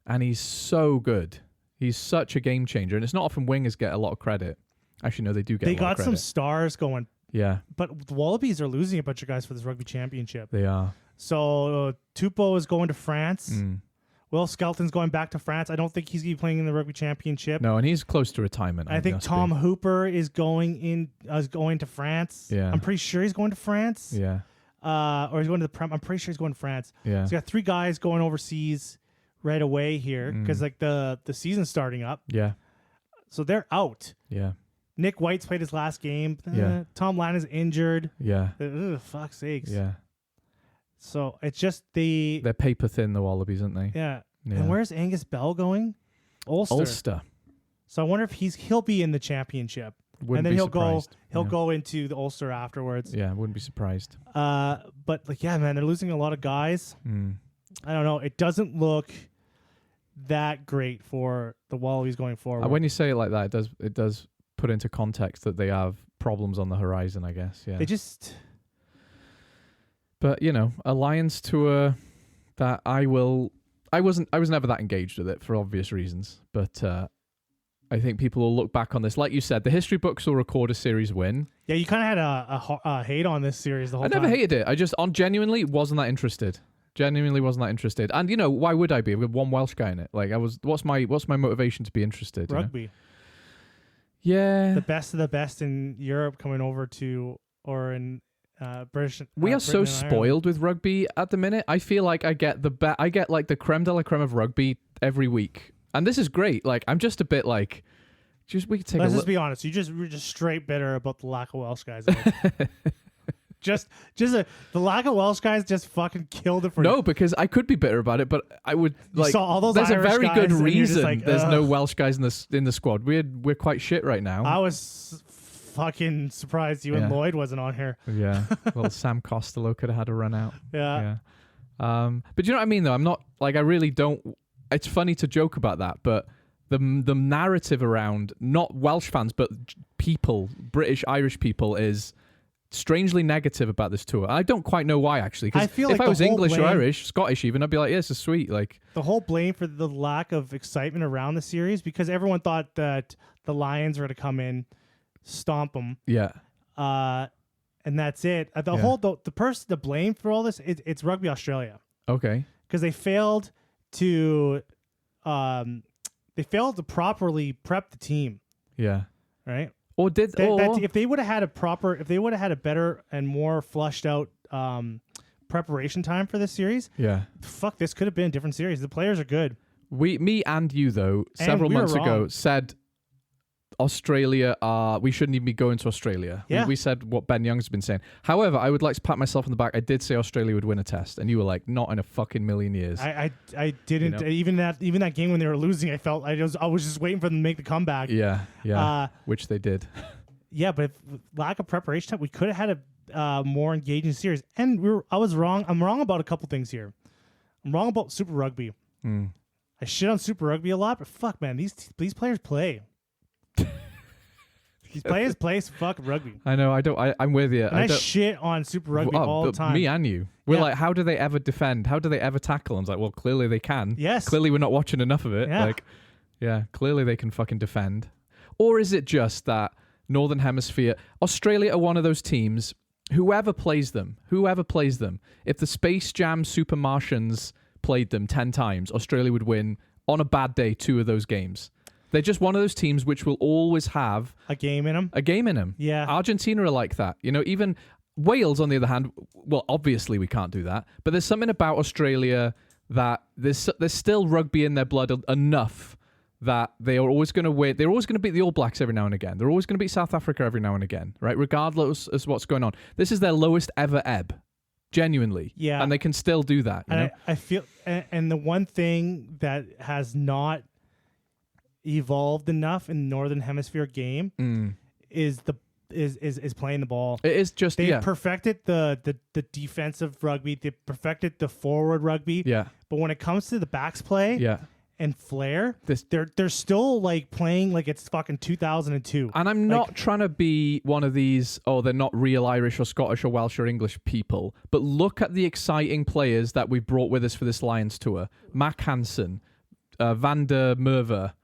and he's so good. He's such a game changer, and it's not often wingers get a lot of credit. Actually, no, they do get. They a lot of got some stars going. Yeah, but the Wallabies are losing a bunch of guys for this rugby championship. They are. So Tupou is going to France. Will Skelton's going back to France. I don't think he's going to be playing in the rugby championship. No, and he's close to retirement. I think Tom Hooper is going to France. Yeah, I'm pretty sure he's going to France. Yeah, or he's going to the Prem. I'm pretty sure he's going to France. Yeah, so you got 3 guys going overseas right away here because like the season's starting up. Yeah, so they're out. Yeah. Nick White's played his last game. Yeah. Tom Lann is injured. Yeah. Fuck's sakes. Yeah. So it's just they're paper thin, the Wallabies, aren't they? Yeah. And where's Angus Bell going? Ulster. So I wonder if he'll be in the championship. Wouldn't and then be he'll surprised. go into the Ulster afterwards. Yeah, wouldn't be surprised. But like man, they're losing a lot of guys. I don't know. It doesn't look that great for the Wallabies going forward. When you say it like that, it does put into context that they have problems on the horizon, I guess. Yeah. They just. But a Lions tour that I was never that engaged with it for obvious reasons. But I think people will look back on this, like you said, the history books will record a series win. Yeah, you kind of had a hate on this series the whole time. I never hated it. I just genuinely wasn't that interested. Genuinely wasn't that interested. And why would I be? I've got one Welsh guy in it. Like what's my motivation to be interested? Rugby. Yeah. The best of the best in Europe coming over to or in British. We are so spoiled with rugby at the minute. I feel like I get like the creme de la creme of rugby every week. And this is great. Like I'm just a bit like we could take Let's just be honest. We're just straight bitter about the lack of Welsh guys. The lack of Welsh guys just fucking killed it for you. No, because I could be bitter about it, but I would like. Saw all those there's Irish a very guys good and you're just reason like, there's no Welsh guys in the squad. We're quite shit right now. I was fucking surprised you and Lloyd wasn't on here. Yeah, well, Sam Costello could have had a run out. Yeah. But you know what I mean, though. I'm not like I really don't. It's funny to joke about that, but the narrative around not Welsh fans but people, British, Irish people, is strangely negative about this tour. I don't quite know why, actually. I feel if like I was English or Irish, Scottish even, I'd be like, yeah, this is sweet. Like the whole blame for the lack of excitement around the series because everyone thought that the Lions were to come in, stomp them. Yeah. And that's it. The blame for all this, it's Rugby Australia. Okay. Because they failed to properly prep the team. Yeah. Right. Or if they would have had a better and more flushed out preparation time for this series, fuck, this could have been a different series. The players are good. Me and you though, several months ago said Australia we shouldn't even be going to Australia. Yeah. We said what Ben Young's been saying. However, I would like to pat myself on the back. I did say Australia would win a test, and you were like, not in a fucking million years. I didn't even that game when they were losing. I felt I was just waiting for them to make the comeback. Yeah, which they did. Yeah, but with lack of preparation time, we could have had more engaging series. And I was wrong. I'm wrong about a couple things here. I'm wrong about Super Rugby. I shit on Super Rugby a lot, but fuck, man, these players play. These players play fuck rugby. I know. I'm with you. And I shit on Super Rugby all the time. Me and you. We're like, how do they ever defend? How do they ever tackle? I was like, well, clearly they can. Yes. Clearly we're not watching enough of it. Yeah. Clearly they can fucking defend. Or is it just that Northern Hemisphere, Australia are one of those teams, whoever plays them, if the Space Jam Super Martians played them 10 times, Australia would win on a bad day 2 of those games. They're just one of those teams which will always have a game in them. Yeah. Argentina are like that. Even Wales, on the other hand, well, obviously we can't do that, but there's something about Australia that there's still rugby in their blood enough that they are always going to win. They're always going to beat the All Blacks every now and again. They're always going to beat South Africa every now and again, right? Regardless of what's going on. This is their lowest ever ebb. Genuinely. Yeah. And they can still do that. You know? I feel, and the one thing that has not evolved enough in the Northern Hemisphere game is playing the ball. It is just they perfected the defensive rugby. They perfected the forward rugby. Yeah. But when it comes to the backs play, and flair, they're still like playing like it's fucking 2002. And I'm not trying to be one of these, they're not real Irish or Scottish or Welsh or English people, but look at the exciting players that we've brought with us for this Lions tour. Mac Hansen, Van der Merwe,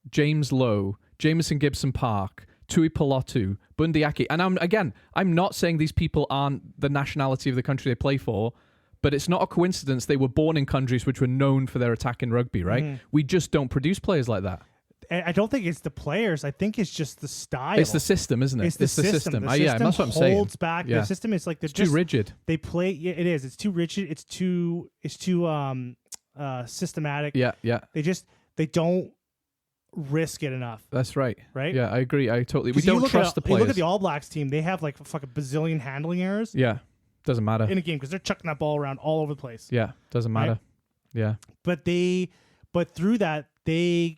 James Lowe, Jameson Gibson Park, Tui Pelotu, Bundiaki. And I'm not saying these people aren't the nationality of the country they play for, but it's not a coincidence they were born in countries which were known for their attack in rugby, right? Mm. We just don't produce players like that. I don't think it's the players. I think it's just the style. It's the system, isn't it? It's the system. The system that's what I'm saying. Holds back. Yeah. The system is like it's too rigid. They play. Yeah, it is. It's too rigid. It's too systematic. Yeah. They don't risk it enough. That's right. Right. Yeah, I agree. We don't trust the players. You look at the All Blacks team. They have like fucking bazillion handling errors. Yeah. Doesn't matter in a game because they're chucking that ball around all over the place. Yeah, doesn't matter. Right? Yeah, but through that they,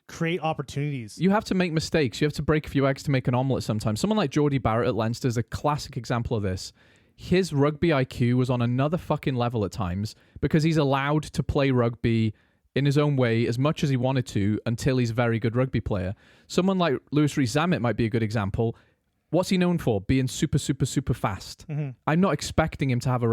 create opportunities. You have to make mistakes. You have to break a few eggs to make an omelette. Sometimes someone like Geordie Barrett at Leinster is a classic example of this. His rugby IQ was on another fucking level at times because he's allowed to play rugby in his own way as much as he wanted to until he's a very good rugby player. Someone like Lewis Rees-Zammit might be a good example. What's he known for? Being super, super, super fast. Mm-hmm. I'm not expecting him to have a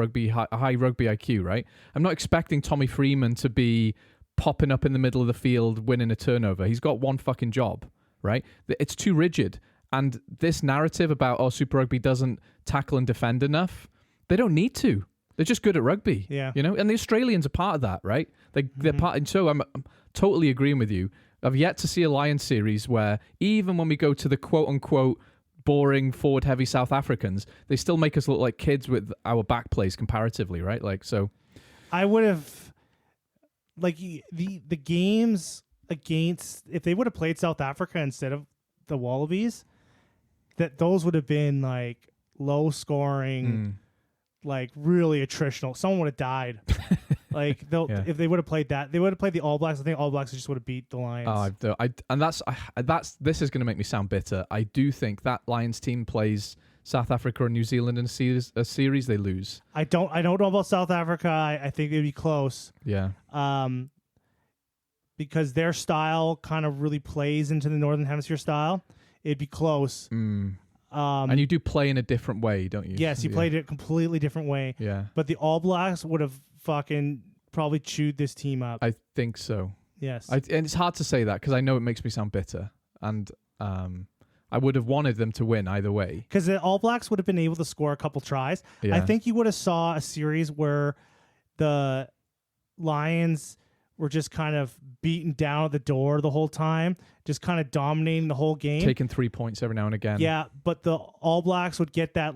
high rugby IQ, right? I'm not expecting Tommy Freeman to be popping up in the middle of the field, winning a turnover. He's got one fucking job, right? It's too rigid. And this narrative about, Super Rugby doesn't tackle and defend enough, they don't need to. They're just good at rugby. Yeah. And the Australians are part of that, right? They're part. And so I'm totally agreeing with you. I've yet to see a Lions series where even when we go to the quote-unquote boring forward-heavy South Africans, they still make us look like kids with our back plays comparatively, right? I would have, the games against, if they would have played South Africa instead of the Wallabies, those would have been low scoring, really attritional. Someone would have died. If they would have played that, they would have played the All Blacks. I think All Blacks just would have beat the Lions. This is going to make me sound bitter. I do think that Lions team plays South Africa or New Zealand in a series, they lose. I don't know about South Africa. I think they'd be close. Yeah. Because their style kind of really plays into the Northern Hemisphere style. It'd be close. And you do play in a different way, don't you? Yes, you played it a completely different way. Yeah. But the All Blacks would have fucking probably chewed this team up. I think so. Yes. And it's hard to say that because I know it makes me sound bitter. And I would have wanted them to win either way. Because the All Blacks would have been able to score a couple tries. Yeah. I think you would have saw a series where the Lions were just kind of beaten down at the door the whole time, just kind of dominating the whole game. Taking 3 points every now and again. Yeah, but the All Blacks would get that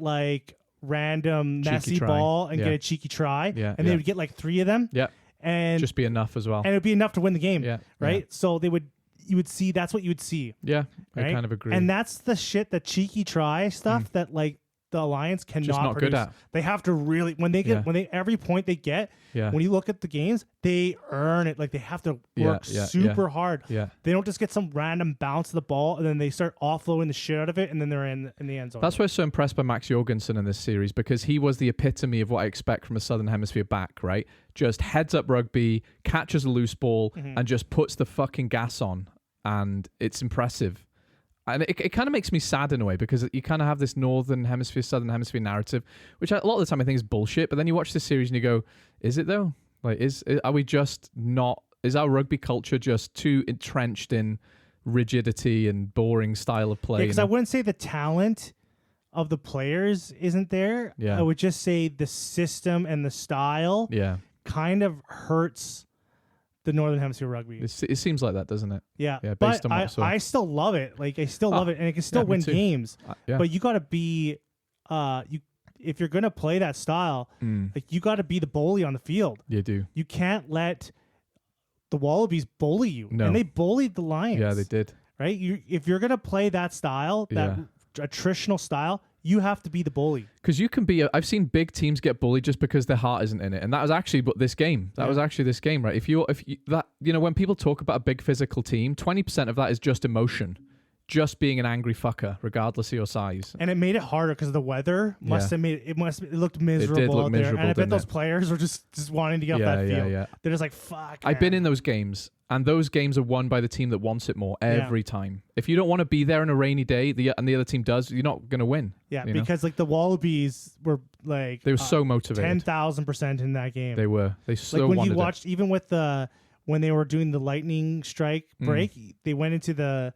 random messy ball and get a cheeky try. Yeah, and they would get 3 of them. Yeah. And just be enough as well. And it would be enough to win the game. Yeah. Right? Yeah. So you would see, that's what you would see. Yeah, right? I kind of agree. And that's the shit, the cheeky try stuff that the Alliance cannot Just not produce. good at. They have to really when they every point they get. Yeah. When you look at the games, they earn it. Like they have to work super hard. Yeah. They don't just get some random bounce of the ball and then they start offloading the shit out of it and then they're in the end zone. That's why I was so impressed by Max Jorgensen in this series, because he was the epitome of what I expect from a Southern Hemisphere back, right? Just heads up rugby, catches a loose ball, and just puts the fucking gas on. And it's impressive. And it kind of makes me sad in a way, because you kind of have this Northern Hemisphere, Southern Hemisphere narrative, which a lot of the time I think is bullshit. But then you watch this series and you go, is it though? Like, are we just not? Is our rugby culture just too entrenched in rigidity and boring style of play? Because I wouldn't say the talent of the players isn't there. Yeah. I would just say the system and the style kind of hurts the Northern Hemisphere rugby. It seems like that, doesn't it? Yeah. Yeah. But Based on what I saw. I still love it. Like I still love it, and it can still win games. But you got to be, if you're gonna play that style, like you got to be the bully on the field. You do. You can't let the Wallabies bully you. No. And they bullied the Lions. Yeah, they did. Right. If you're gonna play that style, that attritional style, you have to be the bully. Because you can be. I've seen big teams get bullied just because their heart isn't in it, and that was actually this game. That was actually this game, right? If you when people talk about a big physical team, 20% of that is just emotion, just being an angry fucker, regardless of your size. And it made it harder because the weather must have made it looked miserable. It did look out miserable, there. And I bet didn't those it? players were just wanting to get off that field. Yeah. They're just like, fuck. I've been in those games, and those games are won by the team that wants it more every time. If you don't want to be there on a rainy day, and the other team does, you're not going to win. Yeah, because like the Wallabies were like they were so motivated, 10,000% in that game. They were. They so like when wanted you watched it. even with when they were doing the lightning strike break, they went into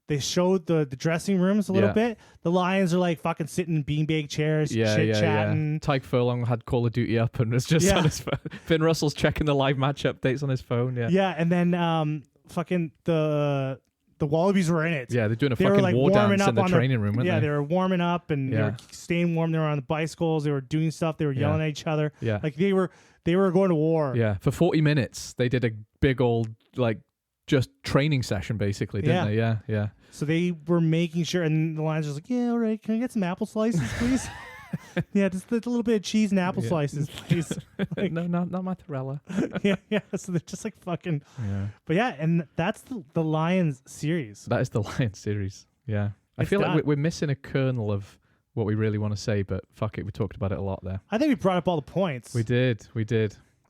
they showed the dressing rooms a little bit. The Lions are like fucking sitting in beanbag chairs, chit-chatting. Tyke Furlong had Call of Duty up and was just on his phone. Finn Russell's checking the live match updates on his phone. Yeah. Yeah, and then fucking the Wallabies were in it. Yeah, they're doing a fucking war dance in the training room, weren't they? Yeah, they were warming up and they were staying warm. They were on the bicycles. They were doing stuff. They were yelling at each other. Yeah. Like they were going to war. Yeah, for 40 minutes they did a big old just training session basically, didn't they? Yeah. So they were making sure, and the Lions was like, yeah, all right, can I get some apple slices, please? Yeah, just a little bit of cheese and apple slices, please. Like, no, not mozzarella. yeah. So they're just like fucking. Yeah. But yeah, and that's the Lions series. That is the Lions series. Yeah. I feel like we're missing a kernel of what we really want to say, but fuck it, we talked about it a lot there. I think we brought up all the points. We did.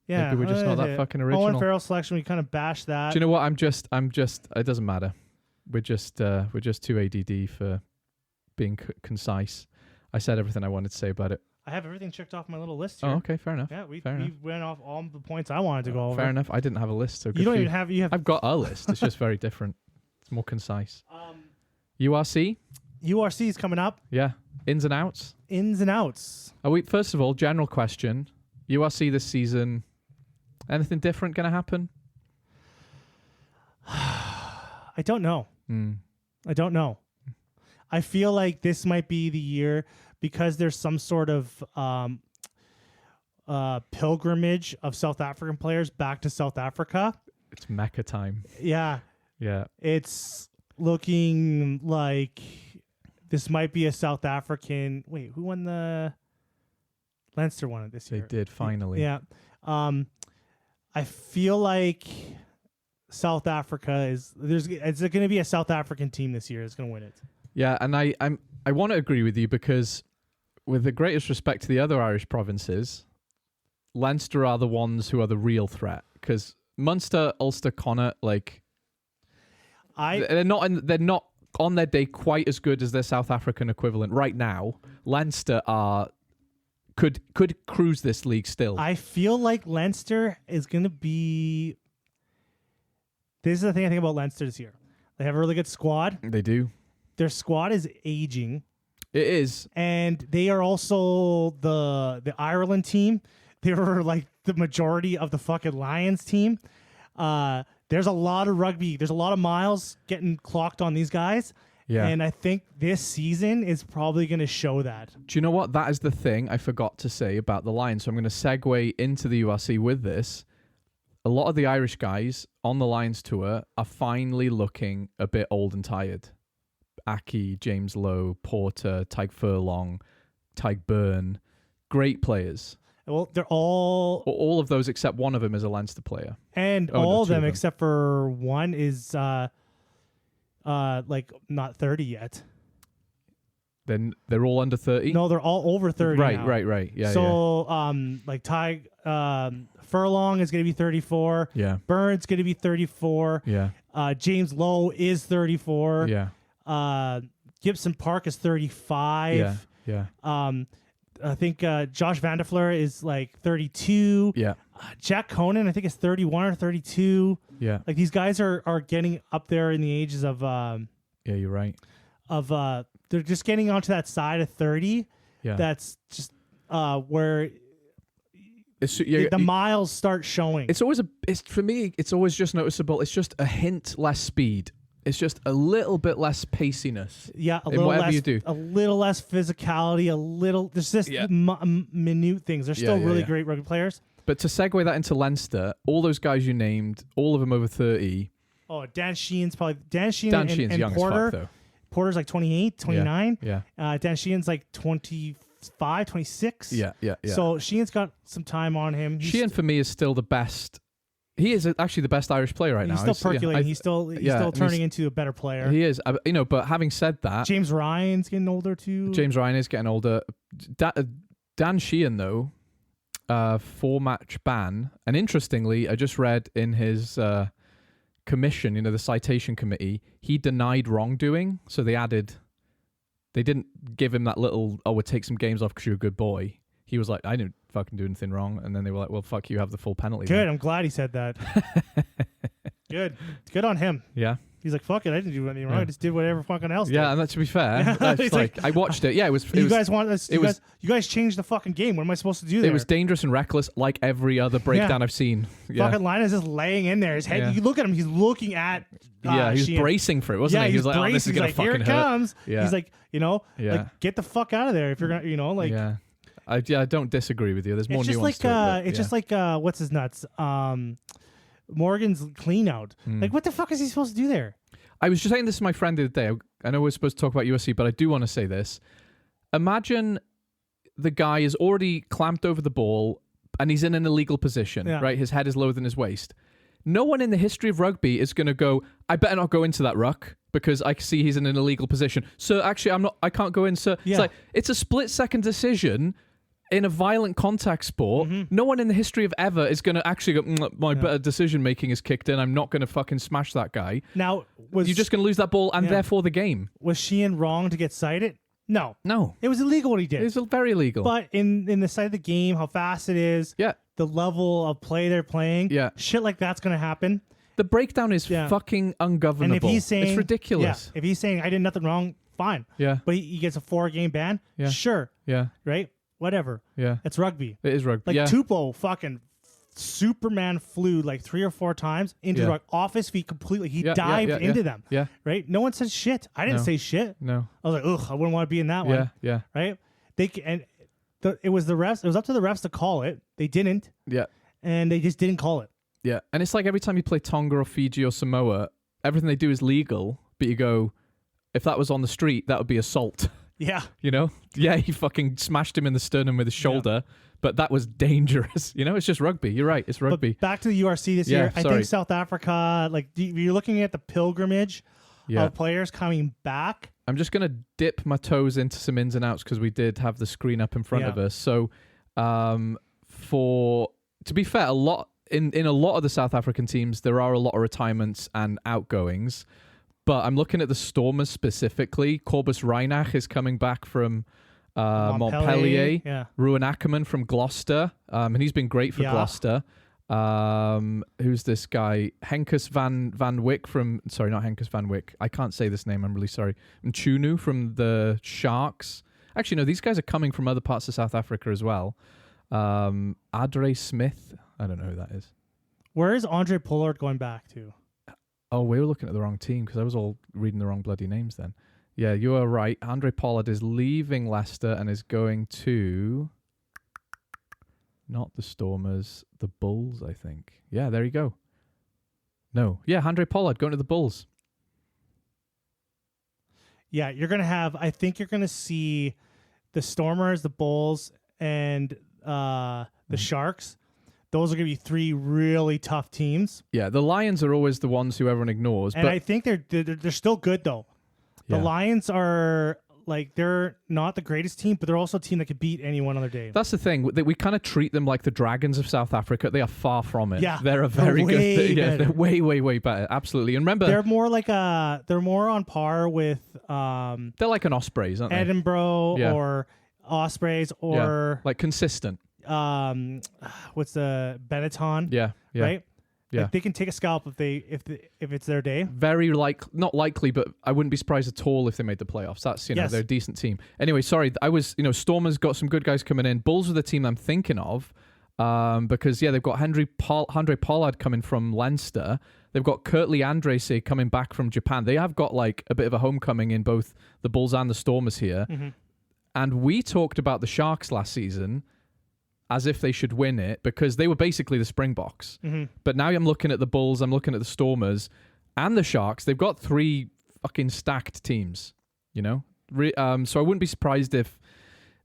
Yeah, maybe we're just not that fucking original. Owen Farrell selection, we kind of bashed that. Do you know what? I'm just. It doesn't matter. We're just too ADD for being concise. I said everything I wanted to say about it. I have everything checked off my little list here. Oh, okay, fair enough. Yeah, we went off all the points I wanted to go over. Fair enough. I didn't have a list, so you don't even have. I've got a list. It's just very different. It's more concise. URC is coming up. Yeah, ins and outs. Ins and outs. First of all, general question: URC this season. Anything different going to happen? I don't know. I don't know. I feel like this might be the year because there's some sort of pilgrimage of South African players back to South Africa. It's Mecca time. Yeah. Yeah. It's looking like this might be a South African. Wait, who won the Leinster won it this year? They did finally. Yeah. I feel like South Africa it's going to be a South African team this year that's going to win it. Yeah, and I want to agree with you because with the greatest respect to the other Irish provinces, Leinster are the ones who are the real threat because Munster, Ulster, Connacht, they're not on their day quite as good as their South African equivalent right now. Leinster could cruise this league still. I feel like Leinster is going to be. This is the thing I think about Leinster this year. They have a really good squad. They do. Their squad is aging. It is. And they are also the Ireland team. They were like the majority of the fucking Lions team. There's a lot of rugby. There's a lot of miles getting clocked on these guys. Yeah. And I think this season is probably going to show that. Do you know what? That is the thing I forgot to say about the Lions. So I'm going to segue into the URC with this. A lot of the Irish guys on the Lions tour are finally looking a bit old and tired. Aki, James Lowe, Porter, Tyke Furlong, Tyke Byrne, great players. Well, they're all of those except one of them is a Leinster player, and all of them except for one is like not 30 yet. Then they're all under 30. No, they're all over 30. Right, now. right. Yeah. So like Ty Furlong is going to be 34. Yeah. Burns going to be 34. Yeah. James Lowe is 34. Yeah. Gibson Park is 35. Yeah. I think Josh Van der Fleur is like 32. Yeah. Jack Conan, I think, is 31 or 32. Yeah. Like these guys are getting up there in the ages of yeah, you're right. Of they're just getting onto that side of 30. Yeah. That's just where the miles start showing. For me, it's always just noticeable. It's just a hint less speed. It's just a little bit less paciness. Yeah, a little whatever less. You do. A little less physicality. A little. There's just minute things. They're still really great rugby players. But to segue that into Leinster, all those guys you named, all of them over 30. Oh, Dan Sheehan's probably Dan's young Porter. As fuck, though. Porter's like 28, 29. Yeah. Dan Sheehan's like 25, 26. Yeah. So Sheehan's got some time on him. Sheehan for me is still the best. He is actually the best Irish player right now. He's still percolating. He's still turning into a better player. He is. But having said that, James Ryan's getting older too. James Ryan is getting older. Dan Sheehan though, 4-match ban. And interestingly, I just read in his commission, the citation committee, he denied wrongdoing. So they didn't give him that little, we'll take some games off because you're a good boy. He was like, I didn't fucking do anything wrong. And then they were like, well, fuck you, have the full penalty. Good. Then. I'm glad he said that. Good on him. Yeah. He's like, fuck it, I didn't do anything wrong. I just did whatever fucking else did. Yeah, and that, to be fair, that's like, I watched it. Yeah, you guys changed the fucking game. What am I supposed to do there? It was dangerous and reckless like every other breakdown I've seen. Yeah. Fucking Linus is just laying in there. His head, you look at him, he's looking at he was Sheehan. bracing for it, wasn't he? He was like, oh, this is going to fucking here it hurt. comes. Yeah. He's like, like, get the fuck out of there if you're going to, like. Yeah. I don't disagree with you. There's more nuance to it. It's just like, what's his nuts? Morgan's clean out. Like, what the fuck is he supposed to do there? I was just saying this to my friend the other day. I know we're supposed to talk about USC, but I do want to say this. Imagine the guy is already clamped over the ball and he's in an illegal position, right? His head is lower than his waist. No one in the history of rugby is going to go, I better not go into that ruck because I see he's in an illegal position. So actually, I can't go in, sir. Yeah. It's a split-second decision in a violent contact sport. Mm-hmm. No one in the history of ever is going to actually go, my better decision-making is kicked in. I'm not going to fucking smash that guy. Now, you're just going to lose that ball and therefore the game. Was Sheehan wrong to get cited? No. It was illegal what he did. It was very illegal. But in the side of the game, how fast it is, the level of play they're playing, shit like that's going to happen. The breakdown is fucking ungovernable. And if he's saying, it's ridiculous. If he's saying, I did nothing wrong, fine. Yeah. But he gets a 4-game ban? Yeah. Sure. Yeah. Right? Whatever. Yeah. It's rugby. It is rugby. Like Tupou fucking Superman flew like 3 or 4 times into the rug, off his feet completely. He dived into them. Yeah. Right? No one said shit. I didn't say shit. No. I was like, ugh, I wouldn't want to be in that one. Yeah. Right? It was the refs. It was up to the refs to call it. They didn't. Yeah. And they just didn't call it. Yeah. And it's like every time you play Tonga or Fiji or Samoa, everything they do is legal, but you go, if that was on the street, that would be assault. Yeah. Yeah, he fucking smashed him in the sternum with his shoulder, but that was dangerous. It's just rugby. You're right. It's rugby. But back to the URC this year. I think South Africa, like, you're looking at the pilgrimage of players coming back. I'm just going to dip my toes into some ins and outs because we did have the screen up in front of us. So, to be fair, in a lot of the South African teams, there are a lot of retirements and outgoings. But I'm looking at the Stormers specifically. Corbus Reinach is coming back from Montpellier. Yeah. Ruan Ackerman from Gloucester. And he's been great for Gloucester. Who's this guy? Henkus Van Wyk from... Sorry, not Henkus Van Wyk. I can't say this name. I'm really sorry. Mchunu from the Sharks. Actually, no, these guys are coming from other parts of South Africa as well. Adre Smith. I don't know who that is. Where is Andre Pollard going back to? Oh, we were looking at the wrong team because I was all reading the wrong bloody names then. Yeah, you are right. Andre Pollard is leaving Leicester and is going to... Not the Stormers, the Bulls, I think. Yeah, there you go. No. Yeah, Andre Pollard going to the Bulls. Yeah, you're going to have... I think you're going to see the Stormers, the Bulls, and the Sharks. Those are going to be 3 really tough teams. Yeah, the Lions are always the ones who everyone ignores. And but I think they're still good, though. The Lions are, like, they're not the greatest team, but they're also a team that could beat anyone on their day. That's the thing. We kind of treat them like the Dragons of South Africa. They are far from it. Yeah, they're a very good. better. They're way, way, way better. Absolutely. And remember, they're more like they're more on par with they're like an Ospreys, aren't they? Edinburgh or Ospreys or like consistent. What's the Benetton? Yeah. Right. Yeah. Like they can take a scalp if it's their day. Very not likely, but I wouldn't be surprised at all if they made the playoffs. That's they're a decent team. Anyway, sorry, I was Stormers got some good guys coming in. Bulls are the team I'm thinking of, because they've got Andre Pollard coming from Leinster. They've got Kurtley Andrese coming back from Japan. They have got like a bit of a homecoming in both the Bulls and the Stormers here. Mm-hmm. And we talked about the Sharks last season as if they should win it because they were basically the Springboks. Mm-hmm. But now I'm looking at the Bulls, I'm looking at the Stormers, and the Sharks. They've got 3 fucking stacked teams, So I wouldn't be surprised if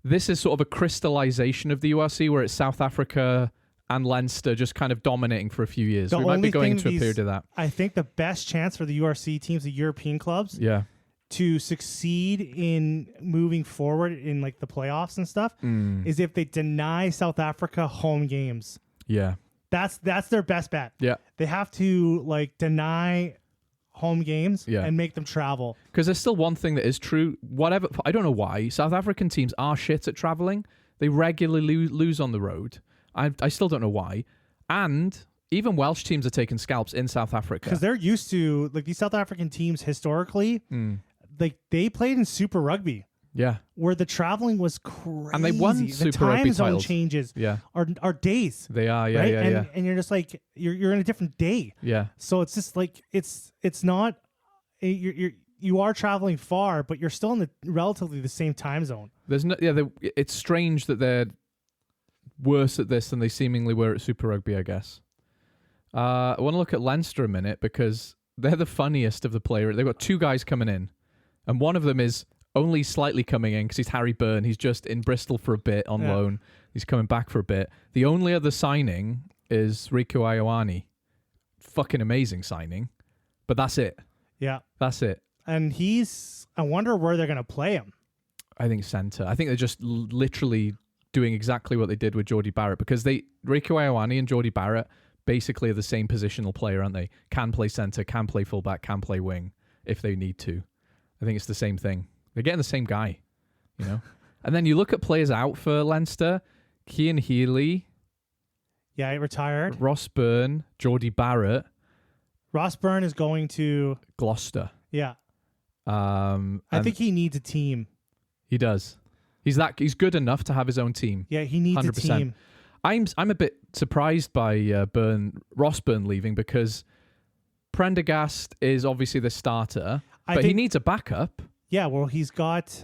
this is sort of a crystallization of the URC where it's South Africa and Leinster just kind of dominating for a few years. We might be going into a period of that. I think the best chance for the URC teams, the European clubs, to succeed in moving forward in like the playoffs and stuff is if they deny South Africa home games. Yeah. That's their best bet. Yeah. They have to like deny home games and make them travel. Because there's still one thing that is true. Whatever, I don't know why. South African teams are shit at traveling. They regularly lose on the road. I still don't know why. And even Welsh teams are taking scalps in South Africa. Because they're used to, like, these South African teams historically, like, they played in Super Rugby. Yeah. Where the traveling was crazy. And they won the Super time Rugby zone titles. changes are days. They are, yeah, right? yeah. And you're just like, you're in a different day. Yeah. So it's just like, it's not, you are traveling far, but you're still in the relatively the same time zone. There's no, it's strange that they're worse at this than they seemingly were at Super Rugby, I guess. I want to look at Leinster a minute because they're the funniest of the players. They've got 2 guys coming in, and one of them is only slightly coming in because he's Harry Byrne. He's just in Bristol for a bit on loan. He's coming back for a bit. The only other signing is Rieko Ioane. Fucking amazing signing, but that's it. Yeah, that's it. And I wonder where they're going to play him. I think centre. I think they're just literally doing exactly what they did with Geordie Barrett because Rieko Ioane and Geordie Barrett basically are the same positional player, aren't they? Can play centre, can play fullback, can play wing if they need to. I think it's the same thing. They're getting the same guy, And then you look at players out for Leinster, Cian Healy. Yeah, he retired. Ross Byrne, Geordie Barrett. Ross Byrne is going to Gloucester. Yeah. I think he needs a team. He does. He's good enough to have his own team. Yeah, he needs 100%. A team. I'm a bit surprised by Ross Byrne leaving because Prendergast is obviously the starter, but he needs a backup. Yeah, well, he's got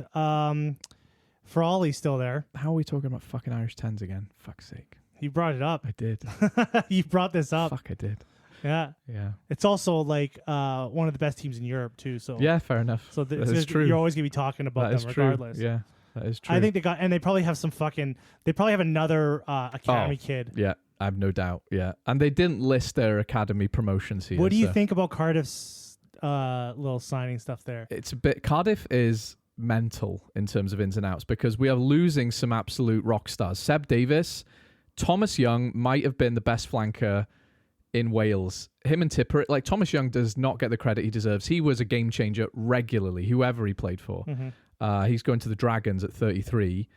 Frawley still there. How are we talking about fucking Irish 10s again? Fuck's sake. You brought it up. I did. You brought this up. Fuck, I did. Yeah. Yeah. It's also like one of the best teams in Europe too. So yeah, fair enough. So that's true. You're always gonna be talking about them regardless. Yeah, that is true. I think they probably have they probably have another academy kid. Yeah, I have no doubt. Yeah, and they didn't list their academy promotions here. What do you think about Cardiff's little signing stuff there? It's a bit. Cardiff is mental in terms of ins and outs because we are losing some absolute rock stars. Seb Davis, Thomas Young might have been the best flanker in Wales. Him and Tipper, like Thomas Young does not get the credit he deserves. He was a game changer regularly, whoever he played for. Mm-hmm. He's going to the Dragons at 33.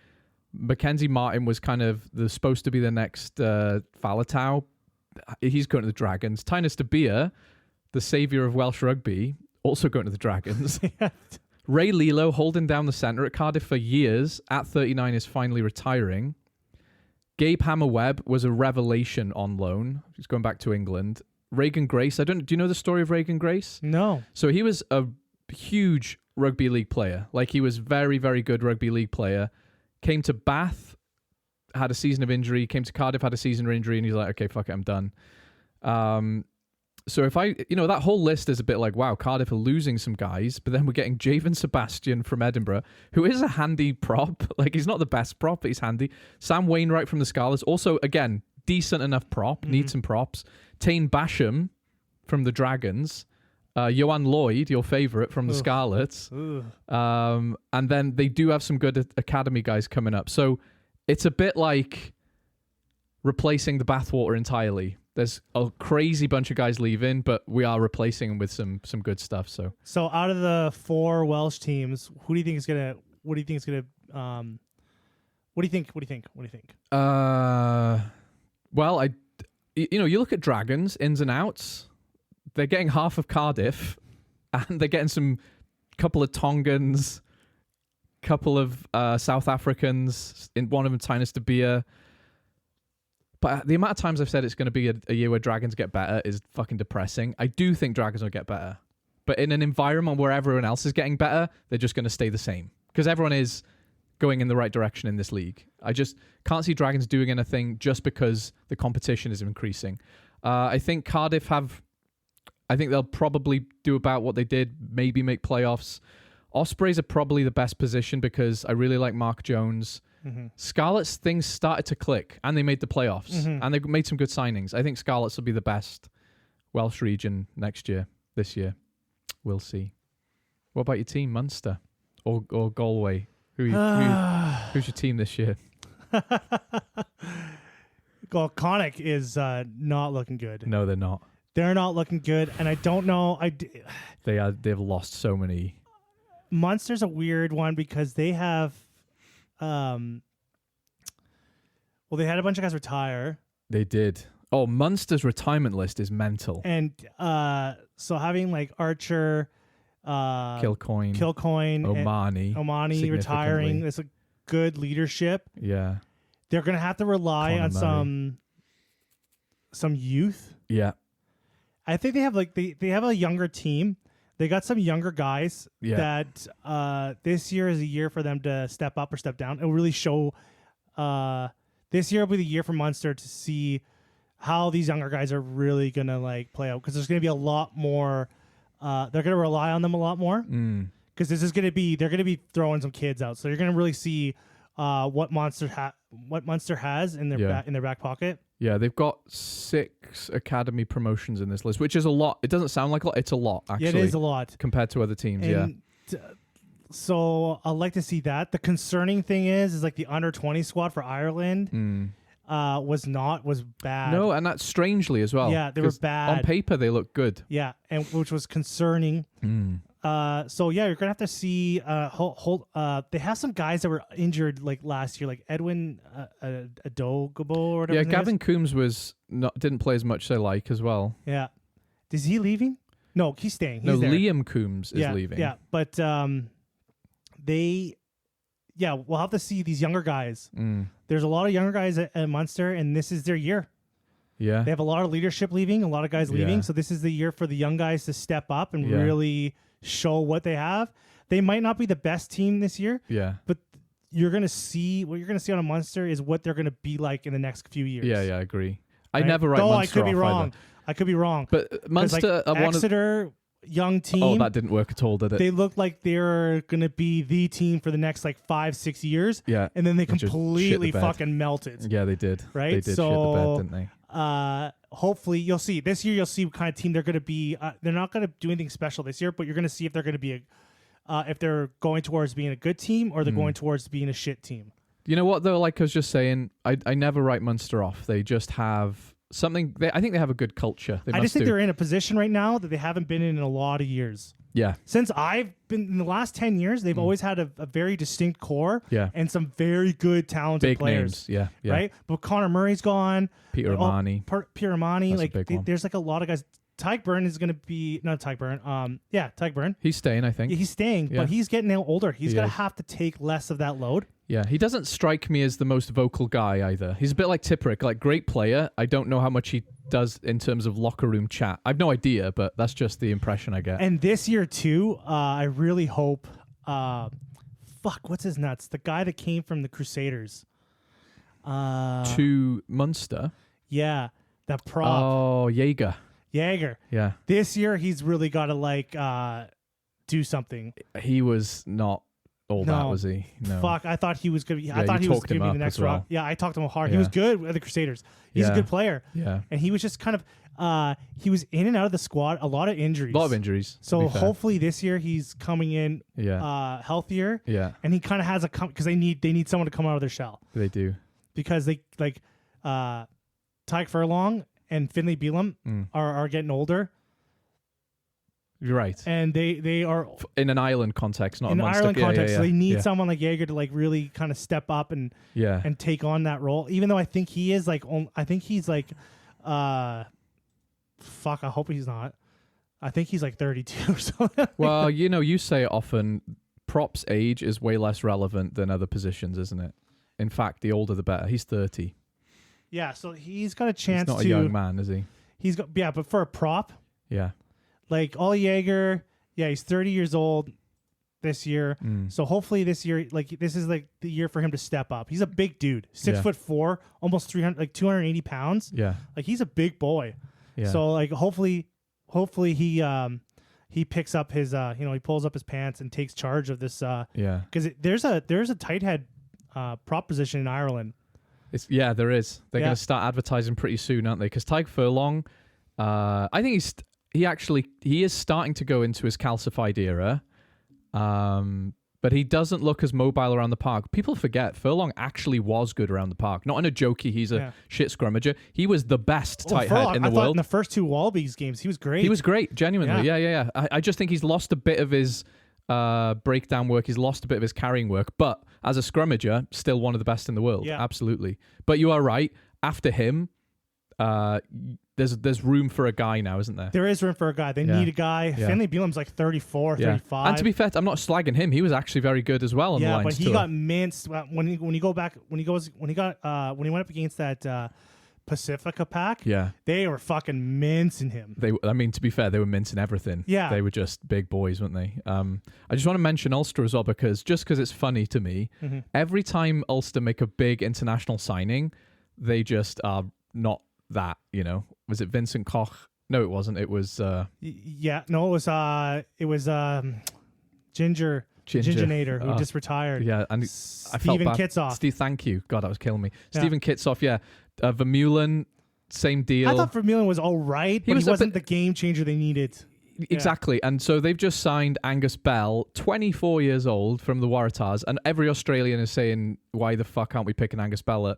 Mackenzie Martin was kind of supposed to be the next Falatau. He's going to the Dragons. Tynus de Beer, the saviour of Welsh rugby, also going to the Dragons. Ray Lilo holding down the centre at Cardiff for years. At 39 is finally retiring. Gabe Hammer-Webb was a revelation on loan. He's going back to England. Reagan Grace. Do you know the story of Reagan Grace? No. So he was a huge rugby league player. Like he was very, very good rugby league player. Came to Bath, had a season of injury. Came to Cardiff, had a season of injury, and he's like, okay, fuck it, I'm done. So if that whole list is a bit like, wow, Cardiff are losing some guys, but then we're getting Javen Sebastian from Edinburgh, who is a handy prop. Like, he's not the best prop, but he's handy. Sam Wainwright from the Scarlets, also, again, decent enough prop, need some props. Tane Basham from the Dragons. Johan Lloyd, your favourite from the Scarlets. And then they do have some good academy guys coming up. So it's a bit like replacing the bathwater entirely. There's a crazy bunch of guys leaving, but we are replacing them with some good stuff. So out of the 4 Welsh teams, who do you think is gonna? What do you think is gonna? What do you think? What do you think? Well, you look at Dragons ins and outs. They're getting half of Cardiff, and they're getting some couple of Tongans, couple of South Africans. In one of them, Tinus de Beer. But the amount of times I've said it's going to be a year where Dragons get better is fucking depressing. I do think Dragons will get better, but in an environment where everyone else is getting better, they're just going to stay the same because everyone is going in the right direction in this league. I just can't see Dragons doing anything just because the competition is increasing. I think Cardiff have. I think they'll probably do about what they did, maybe make playoffs. Ospreys are probably the best position because I really like Mark Jones. Scarlets, things started to click, and they made the playoffs, and they made some good signings. I think Scarlets will be the best Welsh region this year. We'll see. What about your team, Munster or Galway? Who's your team this year? Well, Connacht is not looking good. No, they're not. They're not looking good, and I don't know. They've lost so many. Munster's a weird one because they have, they had a bunch of guys retire. They did. Oh, Munster's retirement list is mental. And so having like Archer, Kilcoyne, Omani retiring, that's a good leadership. Yeah, they're gonna have to rely on some youth. Yeah. I think they have they have a younger team. They got some younger guys that this year is a year for them to step up or step down. It'll really show. This year will be the year for Munster to see how these younger guys are really gonna play out because there's gonna be a lot more. They're gonna rely on them a lot more because they're gonna be throwing some kids out. So you're gonna really see what Munster has in their back pocket. Yeah, they've got 6 academy promotions in this list, which is a lot. It doesn't sound like a lot. It's a lot, actually. Yeah, it is a lot. Compared to other teams, So I'd like to see that. The concerning thing is like the under-20 squad for Ireland was bad. No, and that's strangely as well. Yeah, they were bad. On paper, they look good. Yeah, and which was concerning. So yeah, you're gonna have to see. They have some guys that were injured last year, like Edwin Adogobo or whatever. Yeah, Gavin Coombs didn't play as much as I like as well. Yeah, is he leaving? No, he's staying. He's there. Liam Coombs is leaving. Yeah, but we'll have to see these younger guys. There's a lot of younger guys at Munster, and this is their year. Yeah, they have a lot of leadership leaving, a lot of guys leaving. So this is the year for the young guys to step up and really show what they have. They might not be the best team this year. Yeah, but you're gonna see what you're gonna see on a Munster is what they're gonna be like in the next few years. Yeah, I agree. Right? I never write Munster I could be wrong. Either. I could be wrong. But Munster, Exeter. Young team. Oh, that didn't work at all, did it? They looked like they're going to be the team for the next 5-6 years. Yeah. And then they completely fucking melted. Yeah, they did. Right? They did shit the bed, didn't they? Hopefully, you'll see. This year, you'll see what kind of team they're going to be. They're not going to do anything special this year, but you're going to see if they're going to be if they're going towards being a good team or they're going towards being a shit team. You know what, though? Like I was just saying, I never write Munster off. They just have something. I think they have a good culture. I just think they're in a position right now that they haven't been in a lot of years. Yeah. Since I've been in the last 10 years, they've always had a very distinct core and some very good, talented big players. Names. Yeah. Right? But Connor Murray's gone. Peter Amani. Peter Amani. There's a lot of guys. Tyke Byrne is going to be... Not Tyke Byrne. Tyke Byrne. He's staying, I think. Yeah, he's staying, but he's getting older. He's going to have to take less of that load. Yeah, he doesn't strike me as the most vocal guy either. He's a bit like Tipuric, great player. I don't know how much he does in terms of locker room chat. I've no idea, but that's just the impression I get. And this year too, I really hope. What's his nuts? The guy that came from the Crusaders. To Munster. Yeah, that prop. Oh, Jaeger. Jaeger. Yeah. This year, he's really got to like do something. He was not all that, was he? No. Fuck, I thought he was gonna be. I Yeah, thought you he was talked him gonna be the up next as well. rock. Yeah, I talked him hard. Yeah. He was good with the Crusaders. He's a Yeah. good player. Yeah. And he was just kind of. He was in and out of the squad. A lot of injuries. A lot of injuries. to So be fair. hopefully this year he's coming in healthier. Yeah. And he kind of has because they need someone to come out of their shell They do. because they like Tyke Furlong and Finley Beelum are getting older. You're right. And they are In an Ireland context, not in a an Munster. Ireland context. So they need yeah. someone like Jaeger to like really kind of step up and take on that role. Even though I think he is like, I think he's like, fuck. I hope he's not. I think he's like 32 or something. Well, you say it often. Props age is way less relevant than other positions, isn't it? In fact, the older the better. He's 30. Yeah, so he's got a chance. He's not a young man, is he? He's got but for a prop, Yeah. like Ollie Jaeger, he's 30 years old this year. So hopefully this year, like this is like the year for him to step up. He's a big dude, 6'4", almost 300, like 280 pounds. Yeah. Like he's a big boy. Yeah. So like hopefully he picks up his he pulls up his pants and takes charge of this. Because there's a tight head prop position in Ireland. There is. They're going to start advertising pretty soon, aren't they? Because Tyke Furlong, I think he is starting to go into his calcified era, but he doesn't look as mobile around the park. People forget Furlong actually was good around the park. Not in a jokey, he's a shit scrummager. He was the best tight head in the I thought world. in the first two Wallabies games, he was great. He was great, genuinely. Yeah. I just think he's lost a bit of his breakdown work. He's lost a bit of his carrying work, but as a scrummager, still one of the best in the world. Yeah. Absolutely. But you are right. After him, there's room for a guy now, isn't there? There is room for a guy. They need a guy. Yeah. Finley Beelum's like 34, 35. And to be fair, I'm not slagging him. He was actually very good as well on the lines. But he got minced when he went up against that Pacifica pack. Yeah. They were fucking mincing him. To be fair, they were mincing everything. Yeah. They were just big boys, weren't they? I just want to mention Ulster as well because it's funny to me, every time Ulster make a big international signing, they just are not that, Was it Vincent Koch? No, it wasn't. It was it was Ginger Nader who just retired. Yeah, and Stephen Kitsoff. Steve, thank you. God, that was killing me. Stephen Kitsoff, yeah. Vermeulen, same deal. I thought Vermeulen was all right, but he wasn't the game changer they needed. Exactly. And so they've just signed Angus Bell, 24 years old, from the Waratahs, and every Australian is saying, why the fuck aren't we picking Angus Bell?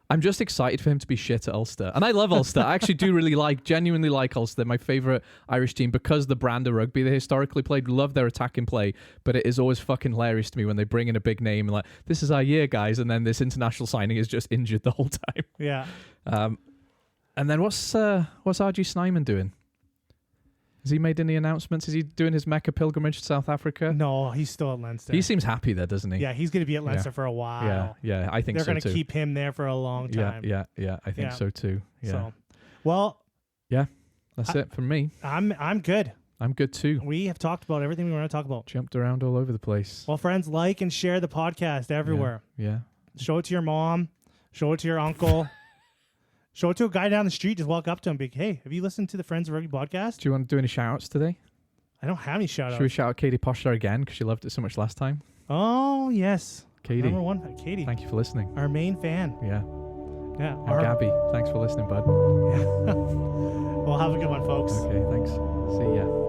I'm just excited for him to be shit at Ulster. And I love Ulster. I actually do genuinely like Ulster. They're my favourite Irish team because the brand of rugby they historically played. Love their attacking play. But it is always fucking hilarious to me when they bring in a big name and like, this is our year, guys. And then this international signing is just injured the whole time. Yeah. And then what's R.G. Snyman doing? Has he made any announcements? Is he doing his Mecca pilgrimage to South Africa? No, he's still at Leinster. He seems happy there, doesn't he? Yeah, he's going to be at Leinster for a while. Yeah, I think they're so too. going to keep him there for a long time. Yeah, I think so too. Yeah. So, well, that's it from me. I'm good. I'm good too. We have talked about everything we want to talk about. Jumped around all over the place. Well, friends, like and share the podcast everywhere. Yeah. Show it to your mom. Show it to your uncle. Show it to a guy down the street. Just walk up to him and be like, hey, have you listened to the Friends of Rugby podcast? Do you want to do any shout-outs today? I don't have any shout-outs. Should we shout out Katie Poshler again because she loved it so much last time? Oh, yes. Katie. Number one, Katie. Thank you for listening. Our main fan. Yeah. Yeah. And Gabby, thanks for listening, bud. Yeah. Well, have a good one, folks. Okay, thanks. See ya.